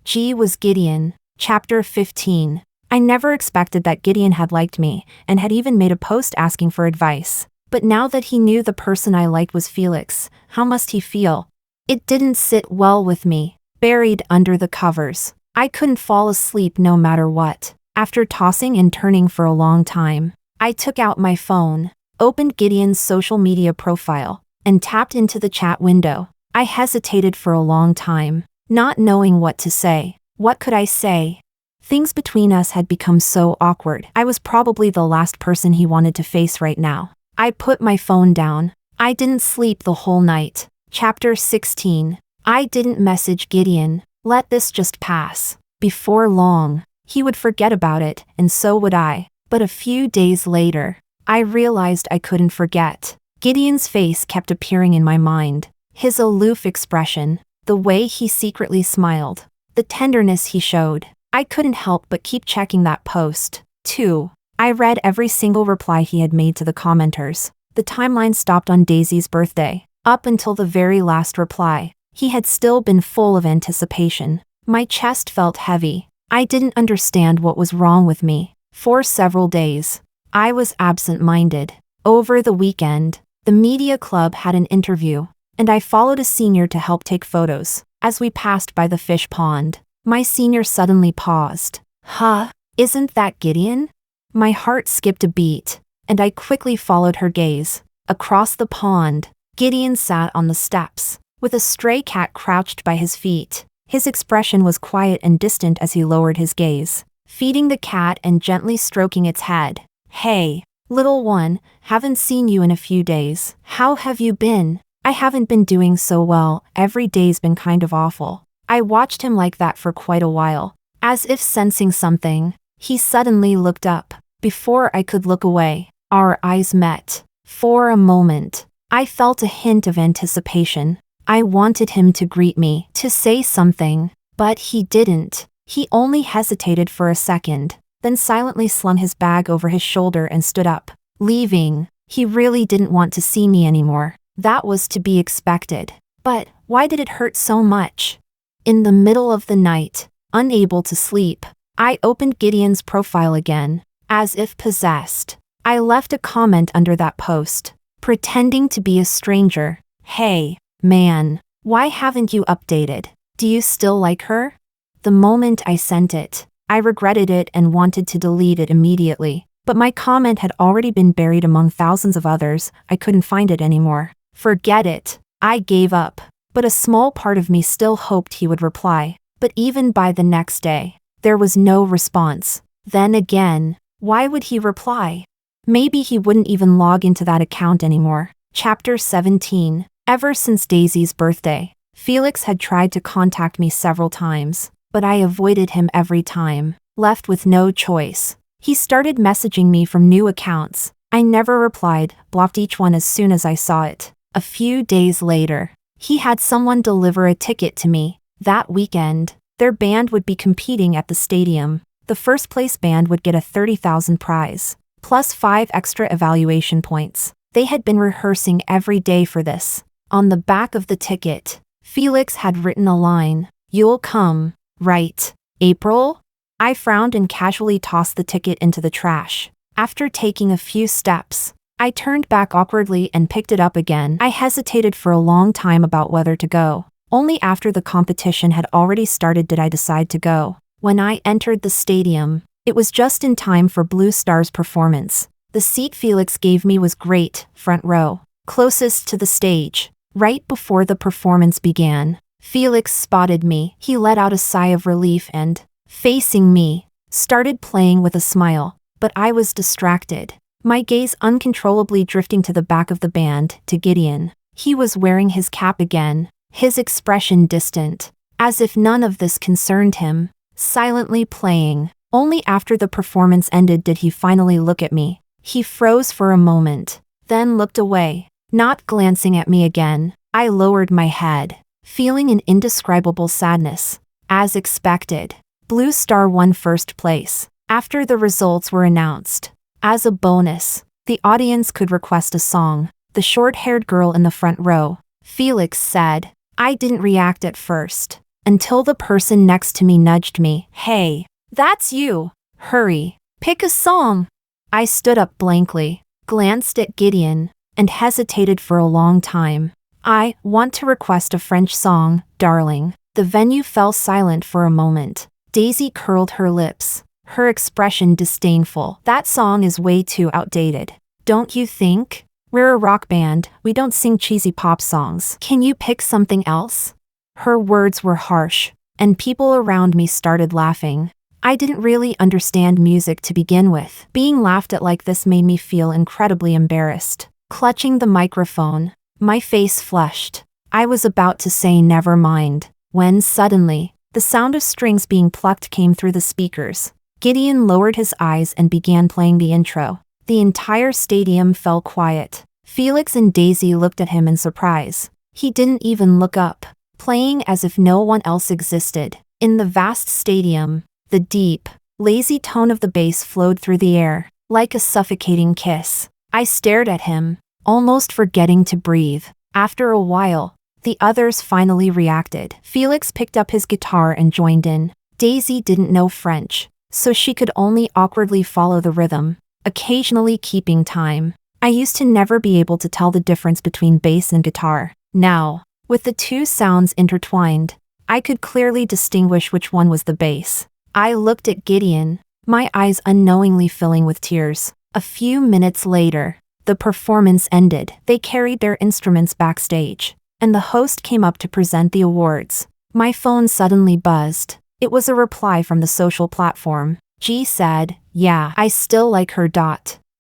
G was Gideon. Chapter 15. I never expected that Gideon had liked me, and had even made a post asking for advice. But now that he knew the person I liked was Felix, how must he feel? It didn't sit well with me. Buried under the covers. I couldn't fall asleep no matter what. After tossing and turning for a long time, I took out my phone, opened Gideon's social media profile, and tapped into the chat window. I hesitated for a long time, not knowing what to say. What could I say? Things between us had become so awkward. I was probably the last person he wanted to face right now. I put my phone down. I didn't sleep the whole night. Chapter 16. I didn't message Gideon. Let this just pass. Before long, he would forget about it, and so would I. But a few days later, I realized I couldn't forget. Gideon's face kept appearing in my mind. His aloof expression, the way he secretly smiled, the tenderness he showed. I couldn't help but keep checking that post. 2. I read every single reply he had made to the commenters. The timeline stopped on Daisy's birthday. Up until the very last reply, He had still been full of anticipation. My chest felt heavy. I didn't understand what was wrong with me. For several days, I was absent-minded. Over the weekend, the media club had an interview, and I followed a senior to help take photos. As we passed by the fish pond, my senior suddenly paused. Huh? Isn't that Gideon? My heart skipped a beat, and I quickly followed her gaze. Across the pond, Gideon sat on the steps, with a stray cat crouched by his feet. His expression was quiet and distant as he lowered his gaze, feeding the cat and gently stroking its head. Hey, little one, haven't seen you in a few days. How have you been? I haven't been doing so well, every day's been kind of awful. I watched him like that for quite a while. As if sensing something, he suddenly looked up. Before I could look away, our eyes met. For a moment, I felt a hint of anticipation. I wanted him to greet me, to say something, but he didn't. He only hesitated for a second, then silently slung his bag over his shoulder and stood up, leaving. He really didn't want to see me anymore. That was to be expected. But why did it hurt so much? In the middle of the night, unable to sleep, I opened Gideon's profile again. As if possessed, I left a comment under that post, pretending to be a stranger. Hey, man, why haven't you updated? Do you still like her? The moment I sent it, I regretted it and wanted to delete it immediately, but my comment had already been buried among thousands of others. I couldn't find it anymore. Forget it. I gave up, but a small part of me still hoped he would reply. But even by the next day, there was no response. Then again, why would he reply? Maybe he wouldn't even log into that account anymore. Chapter 17. Ever since Daisy's birthday, Felix had tried to contact me several times, but I avoided him every time, left with no choice. He started messaging me from new accounts. I never replied, blocked each one as soon as I saw it. A few days later, he had someone deliver a ticket to me. That weekend, their band would be competing at the stadium. The first place band would get a 30,000 prize, plus 5 extra evaluation points. They had been rehearsing every day for this. On the back of the ticket, Felix had written a line, "You'll come, right, April?" I frowned and casually tossed the ticket into the trash. After taking a few steps, I turned back awkwardly and picked it up again. I hesitated for a long time about whether to go. Only after the competition had already started did I decide to go. When I entered the stadium, it was just in time for Blue Star's performance. The seat Felix gave me was great, front row, closest to the stage. Right before the performance began, Felix spotted me. He let out a sigh of relief and, facing me, started playing with a smile. But I was distracted, my gaze uncontrollably drifting to the back of the band, to Gideon. He was wearing his cap again, his expression distant, as if none of this concerned him, silently playing. Only after the performance ended did he finally look at me. He froze for a moment, then looked away, not glancing at me again. I lowered my head, feeling an indescribable sadness. As expected, Blue Star won first place. After the results were announced, as a bonus, the audience could request a song. The short-haired girl in the front row, Felix said. I didn't react at first, until the person next to me nudged me. Hey, that's you. Hurry, pick a song. I stood up blankly, glanced at Gideon, and hesitated for a long time. I want to request a French song, darling. The venue fell silent for a moment. Daisy curled her lips, her expression disdainful. That song is way too outdated. Don't you think? We're a rock band, we don't sing cheesy pop songs. Can you pick something else? Her words were harsh, and people around me started laughing. I didn't really understand music to begin with. Being laughed at like this made me feel incredibly embarrassed. Clutching the microphone, my face flushed. I was about to say never mind, when suddenly, the sound of strings being plucked came through the speakers. Gideon lowered his eyes and began playing the intro. The entire stadium fell quiet. Felix and Daisy looked at him in surprise. He didn't even look up, playing as if no one else existed. In the vast stadium, the deep, lazy tone of the bass flowed through the air, like a suffocating kiss. I stared at him, almost forgetting to breathe. After a while, The others finally reacted. Felix picked up his guitar and joined in. Daisy didn't know French, so she could only awkwardly follow the rhythm, occasionally keeping time. I used to never be able to tell the difference between bass and guitar. Now, with the two sounds intertwined, I could clearly distinguish which one was the bass. I looked at Gideon, my eyes unknowingly filling with tears. A few minutes later, the performance ended. They carried their instruments backstage, and the host came up to present the awards. My phone suddenly buzzed. It was a reply from the social platform. G said, "Yeah, I still like her.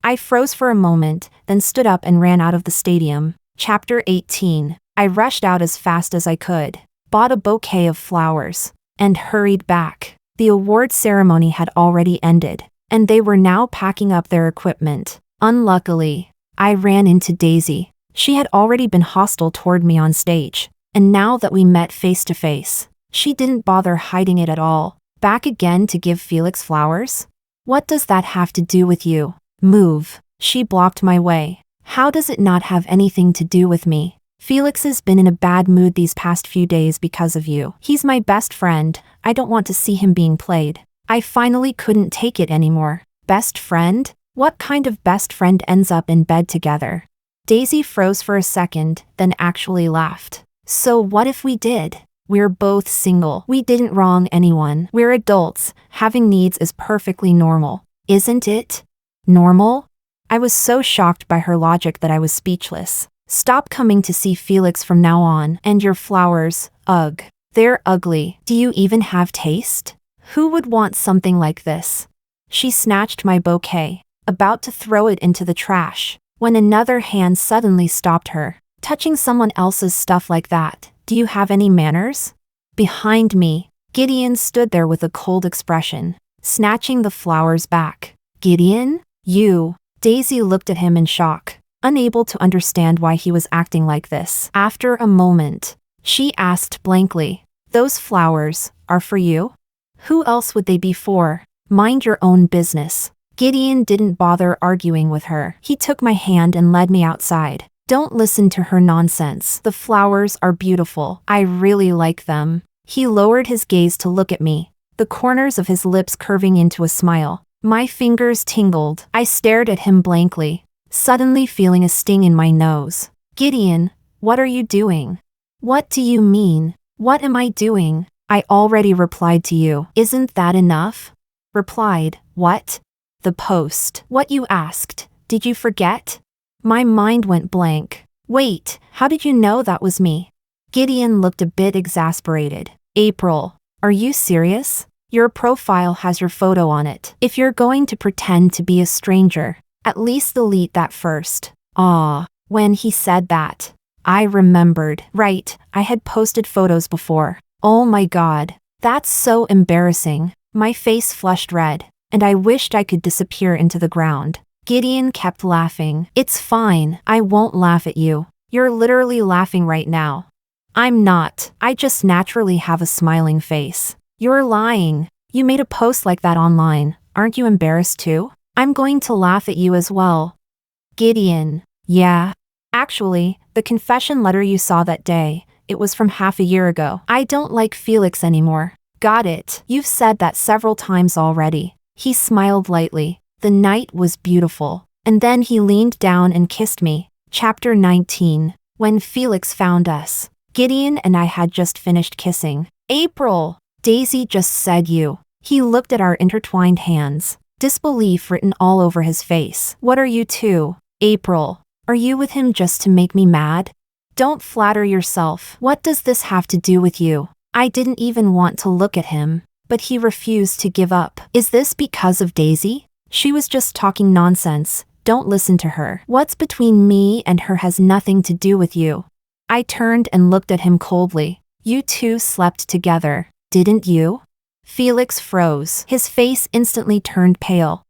I froze for a moment, then stood up and ran out of the stadium. Chapter 18. I rushed out as fast as I could, bought a bouquet of flowers, and hurried back. The award ceremony had already ended, and they were now packing up their equipment. Unluckily, I ran into Daisy. She had already been hostile toward me on stage, and now that we met face to face, she didn't bother hiding it at all. Back again to give Felix flowers? What does that have to do with you? Move." She blocked my way. "How does it not have anything to do with me? Felix has been in a bad mood these past few days because of you. He's my best friend. I don't want to see him being played." I finally couldn't take it anymore. Best friend? What kind of best friend ends up in bed together? Daisy froze for a second, then actually laughed. "So what if we did? We're both single. We didn't wrong anyone. We're adults. Having needs is perfectly normal. Isn't it? Normal?" I was so shocked by her logic that I was speechless. "Stop coming to see Felix from now on. And your flowers, ugh. They're ugly. Do you even have taste? Who would want something like this?" She snatched my bouquet, about to throw it into the trash, when another hand suddenly stopped her. "Touching someone else's stuff like that, do you have any manners?" Behind me, Gideon stood there with a cold expression, snatching the flowers back. "Gideon? You?" Daisy looked at him in shock, unable to understand why he was acting like this. After a moment, she asked blankly, "Those flowers are for you? Who else would they be for? Mind your own business." Gideon didn't bother arguing with her. He took my hand and led me outside. "Don't listen to her nonsense. The flowers are beautiful. I really like them." He lowered his gaze to look at me, the corners of his lips curving into a smile. My fingers tingled. I stared at him blankly, suddenly feeling a sting in my nose. "Gideon, what are you doing?" "What do you mean? What am I doing? I already replied to you. Isn't that enough?" Replied, "What?" "The post. What you asked. Did you forget?" My mind went blank. "Wait, how did you know that was me?" Gideon looked a bit exasperated. "April, are you serious? Your profile has your photo on it. If you're going to pretend to be a stranger, at least delete that first." Ah, when he said that, I remembered. Right, I had posted photos before. Oh my god, that's so embarrassing. My face flushed red, and I wished I could disappear into the ground. Gideon kept laughing. "It's fine, I won't laugh at you. You're literally laughing right now." "I'm not. I just naturally have a smiling face." "You're lying. You made a post like that online. Aren't you embarrassed too?" "I'm going to laugh at you as well." Gideon, yeah. Actually, the confession letter you saw that day, it was from half a year ago. I don't like Felix anymore. Got it. You've said that several times already. He smiled lightly. The night was beautiful. And then he leaned down and kissed me. Chapter 19. When Felix found us. Gideon and I had just finished kissing. "April, Daisy just said you." He looked at our intertwined hands, disbelief written all over his face. "What are you two? April, are you with him just to make me mad? Don't flatter yourself. What does this have to do with you?" I didn't even want to look at him, but he refused to give up. "Is this because of Daisy? She was just talking nonsense. Don't listen to her. What's between me and her has nothing to do with you." I turned and looked at him coldly. "You two slept together, didn't you?" Felix froze. His face instantly turned pale.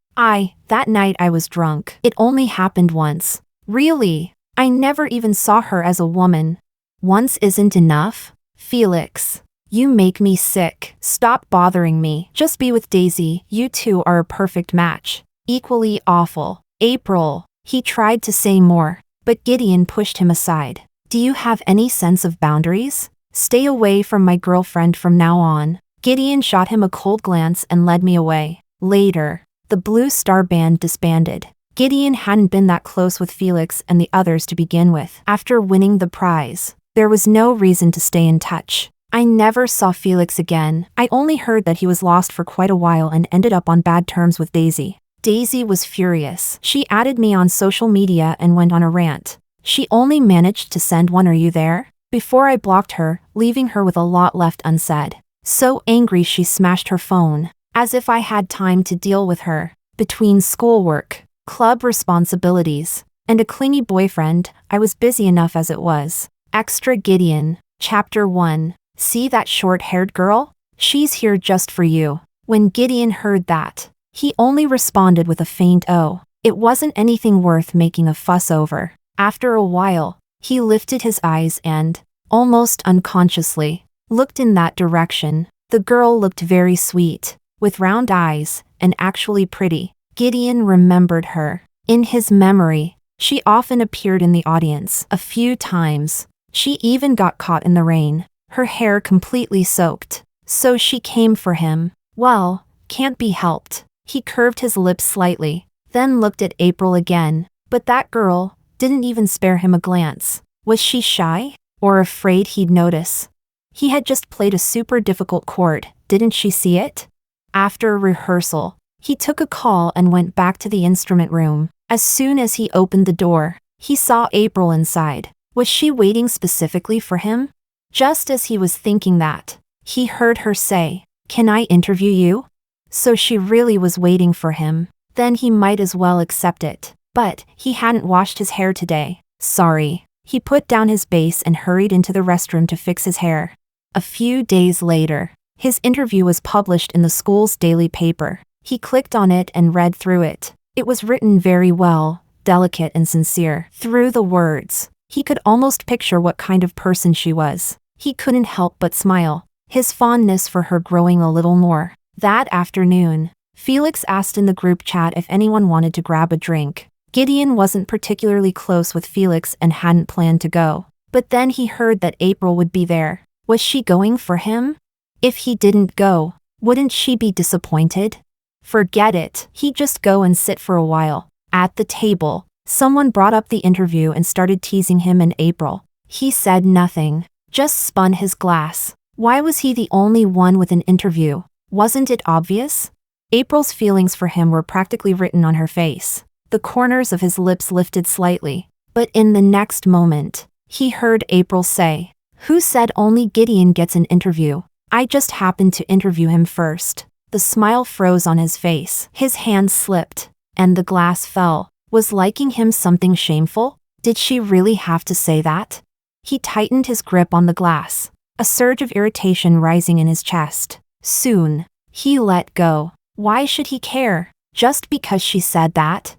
That night I was drunk. It only happened once." "Really? I never even saw her as a woman." "Once isn't enough?" "Felix, you make me sick. Stop bothering me. Just be with Daisy. You two are a perfect match. Equally awful." "April." He tried to say more, but Gideon pushed him aside. Do you have any sense of boundaries? Stay away from my girlfriend from now on. Gideon shot him a cold glance and led me away. Later, the Blue Star Band disbanded. Gideon hadn't been that close with Felix and the others to begin with. After winning the prize, there was no reason to stay in touch. I never saw Felix again. I only heard that he was lost for quite a while and ended up on bad terms with Daisy. Daisy was furious. She added me on social media and went on a rant. She only managed to send one "Are you there?" before I blocked her, leaving her with a lot left unsaid. So angry she smashed her phone. As if I had time to deal with her. Between schoolwork, club responsibilities, and a clingy boyfriend, I was busy enough as it was. Extra Gideon. Chapter 1. See that short-haired girl? She's here just for you. When Gideon heard that, he only responded with a faint "oh." It wasn't anything worth making a fuss over. After a while, he lifted his eyes and, almost unconsciously, looked in that direction. The girl looked very sweet, with round eyes, and actually pretty. Gideon remembered her. In his memory, she often appeared in the audience. A few times, she even got caught in the rain, her hair completely soaked. So she came for him. Well, can't be helped. He curved his lips slightly, then looked at April again. But that girl didn't even spare him a glance. Was she shy? Or afraid he'd notice? He had just played a super difficult chord, didn't she see it? After rehearsal, he took a call and went back to the instrument room. As soon as he opened the door, he saw April inside. Was she waiting specifically for him? Just as he was thinking that, he heard her say, "Can I interview you?" So she really was waiting for him. Then he might as well accept it. But he hadn't washed his hair today. Sorry. He put down his bass and hurried into the restroom to fix his hair. A few days later, his interview was published in the school's daily paper. He clicked on it and read through it. It was written very well, delicate and sincere. Through the words, he could almost picture what kind of person she was. He couldn't help but smile, his fondness for her growing a little more. That afternoon, Felix asked in the group chat if anyone wanted to grab a drink. Gideon wasn't particularly close with Felix and hadn't planned to go. But then he heard that April would be there. Was she going for him? If he didn't go, wouldn't she be disappointed? Forget it. He'd just go and sit for a while. At the table, someone brought up the interview and started teasing him and April. He said nothing, just spun his glass. Why was he the only one with an interview? Wasn't it obvious? April's feelings for him were practically written on her face. The corners of his lips lifted slightly. But in the next moment, he heard April say, "Who said only Gideon gets an interview? I just happened to interview him first." The smile froze on his face. His hand slipped, and the glass fell. Was liking him something shameful? Did she really have to say that? He tightened his grip on the glass, a surge of irritation rising in his chest. Soon, he let go. Why should he care? Just because she said that?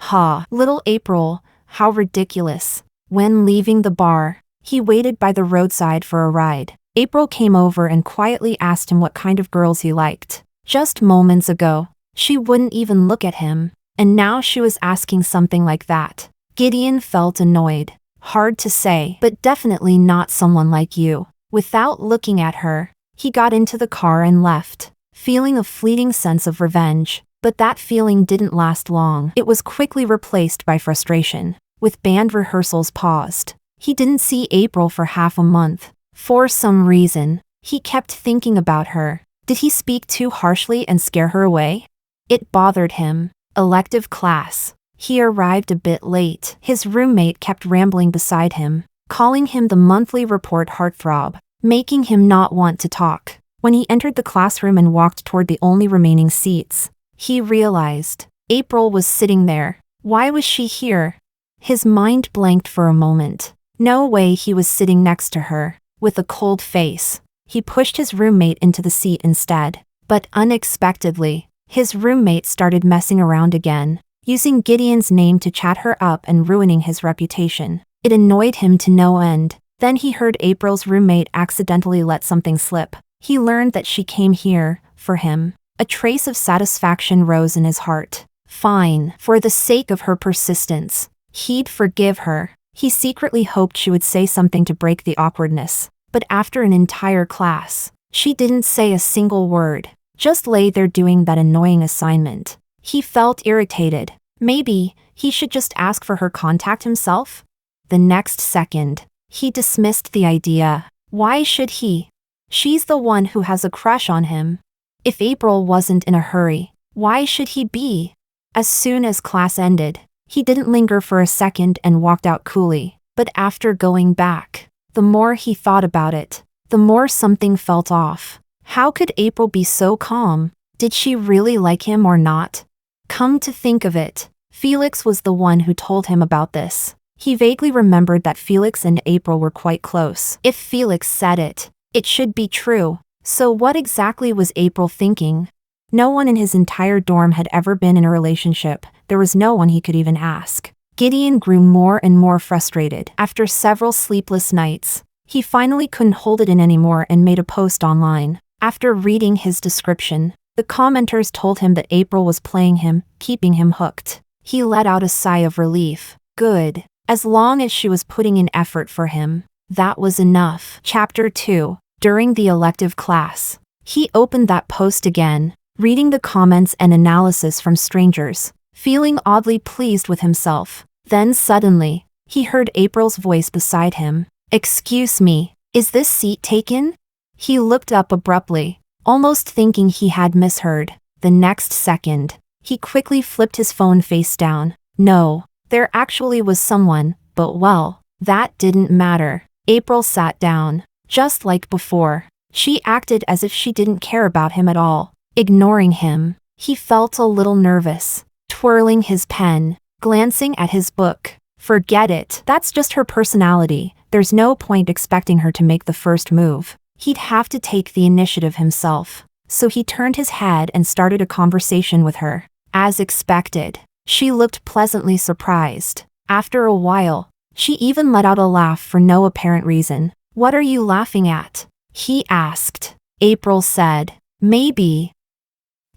Ha, little April, how ridiculous. When leaving the bar, he waited by the roadside for a ride. April came over and quietly asked him what kind of girls he liked. Just moments ago, she wouldn't even look at him, and now she was asking something like that. Gideon felt annoyed. Hard to say, but definitely not someone like you. Without looking at her, he got into the car and left, feeling a fleeting sense of revenge. But that feeling didn't last long. It was quickly replaced by frustration. With band rehearsals paused, he didn't see April for half a month. For some reason, he kept thinking about her. Did he speak too harshly and scare her away? It bothered him. Elective class. He arrived a bit late. His roommate kept rambling beside him, calling him the monthly report heartthrob, making him not want to talk. When he entered the classroom and walked toward the only remaining seats, he realized April was sitting there. Why was she here? His mind blanked for a moment. No way he was sitting next to her. With a cold face, he pushed his roommate into the seat instead. But unexpectedly, his roommate started messing around again, using Gideon's name to chat her up and ruining his reputation. It annoyed him to no end. Then he heard April's roommate accidentally let something slip. He learned that she came here for him. A trace of satisfaction rose in his heart. Fine, for the sake of her persistence, he'd forgive her. He secretly hoped she would say something to break the awkwardness, but after an entire class, she didn't say a single word, just lay there doing that annoying assignment. He felt irritated. Maybe he should just ask for her contact himself? The next second, he dismissed the idea. Why should he? She's the one who has a crush on him. If April wasn't in a hurry, why should he be? As soon as class ended, he didn't linger for a second and walked out coolly, but after going back, the more he thought about it, the more something felt off. How could April be so calm? Did she really like him or not? Come to think of it, Felix was the one who told him about this. He vaguely remembered that Felix and April were quite close. If Felix said it, it should be true. So what exactly was April thinking? No one in his entire dorm had ever been in a relationship. There was no one he could even ask. Gideon grew more and more frustrated. After several sleepless nights, he finally couldn't hold it in anymore and made a post online. After reading his description, the commenters told him that April was playing him, keeping him hooked. He let out a sigh of relief. Good. As long as she was putting in effort for him, that was enough. Chapter 2. During the elective class, he opened that post again, reading the comments and analysis from strangers, feeling oddly pleased with himself. Then suddenly, he heard April's voice beside him. "Excuse me, is this seat taken?" He looked up abruptly, almost thinking he had misheard. The next second, he quickly flipped his phone face down. No, there actually was someone, but well, that didn't matter. April sat down. Just like before, she acted as if she didn't care about him at all, ignoring him. He felt a little nervous, twirling his pen, glancing at his book. Forget it, that's just her personality. There's no point expecting her to make the first move. He'd have to take the initiative himself. So he turned his head and started a conversation with her. As expected, she looked pleasantly surprised. After a while, she even let out a laugh for no apparent reason. "What are you laughing at?" he asked. April said, "Maybe.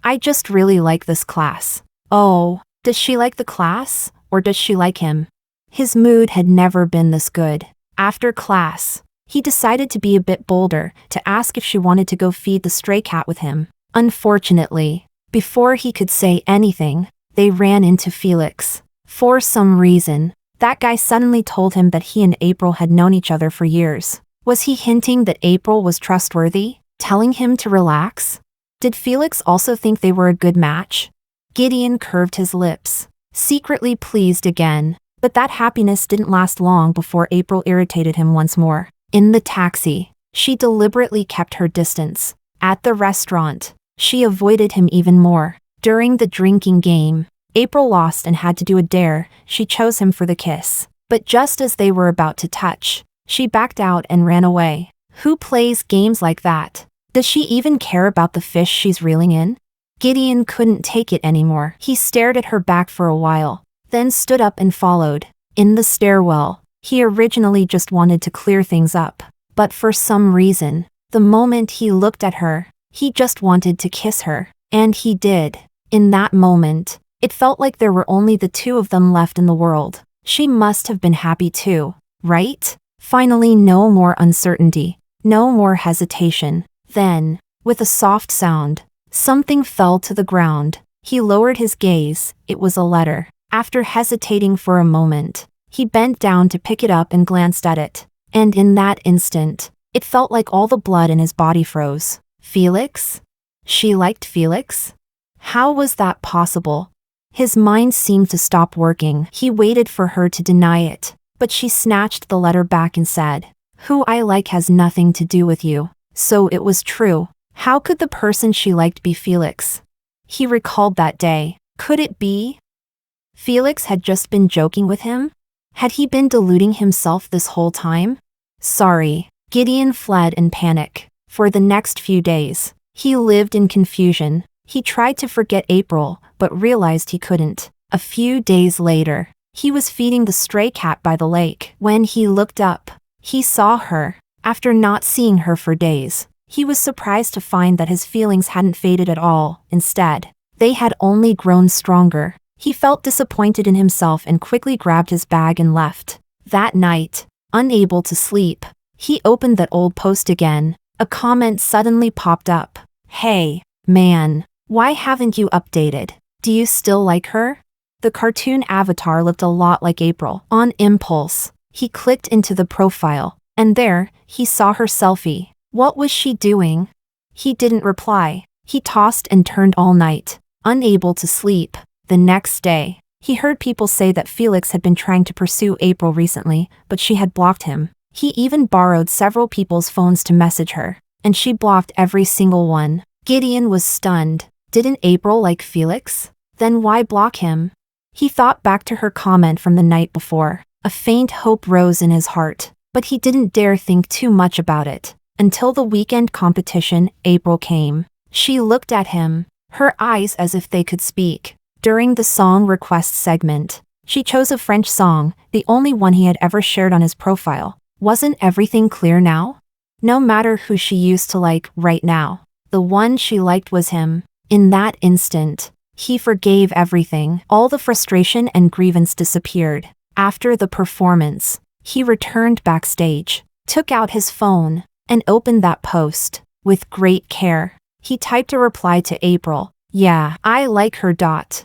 I just really like this class." Oh, does she like the class, or does she like him? His mood had never been this good. After class, he decided to be a bit bolder, to ask if she wanted to go feed the stray cat with him. Unfortunately, before he could say anything, they ran into Felix. For some reason, that guy suddenly told him that he and April had known each other for years. Was he hinting that April was trustworthy, telling him to relax? Did Felix also think they were a good match? Gideon curved his lips, secretly pleased again, but that happiness didn't last long before April irritated him once more. In the taxi, she deliberately kept her distance. At the restaurant, she avoided him even more. During the drinking game, April lost and had to do a dare. She chose him for the kiss. But just as they were about to touch, she backed out and ran away. Who plays games like that? Does she even care about the fish she's reeling in? Gideon couldn't take it anymore. He stared at her back for a while, then stood up and followed. In the stairwell, he originally just wanted to clear things up. But for some reason, the moment he looked at her, he just wanted to kiss her. And he did. In that moment, it felt like there were only the two of them left in the world. She must have been happy too, right? Finally, no more uncertainty, no more hesitation. Then, with a soft sound, something fell to the ground. He lowered his gaze. It was a letter. After hesitating for a moment, he bent down to pick it up and glanced at it. And in that instant, it felt like all the blood in his body froze. Felix? She liked Felix? How was that possible? His mind seemed to stop working. He waited for her to deny it, but she snatched the letter back and said, "Who I like has nothing to do with you." So it was true. How could the person she liked be Felix? He recalled that day. Could it be? Felix had just been joking with him? Had he been deluding himself this whole time? Sorry. Gideon fled in panic. For the next few days, he lived in confusion. He tried to forget April, but realized he couldn't. A few days later, he was feeding the stray cat by the lake. When he looked up, he saw her. After not seeing her for days, he was surprised to find that his feelings hadn't faded at all. Instead, they had only grown stronger. He felt disappointed in himself and quickly grabbed his bag and left. That night, unable to sleep, he opened that old post again. A comment suddenly popped up. "Hey, man, why haven't you updated? Do you still like her?" The cartoon avatar looked a lot like April. On impulse, he clicked into the profile, and there, he saw her selfie. What was she doing? He didn't reply. He tossed and turned all night, unable to sleep. The next day, he heard people say that Felix had been trying to pursue April recently, but she had blocked him. He even borrowed several people's phones to message her, and she blocked every single one. Gideon was stunned. Didn't April like Felix? Then why block him? He thought back to her comment from the night before. A faint hope rose in his heart, but he didn't dare think too much about it. Until the weekend competition, April came. She looked at him, her eyes as if they could speak. During the song request segment, she chose a French song, the only one he had ever shared on his profile. Wasn't everything clear now? No matter who she used to like right now, the one she liked was him. In that instant, he forgave everything. All the frustration and grievance disappeared. After the performance, he returned backstage, took out his phone, and opened that post. With great care, he typed a reply to April. "Yeah, I like her.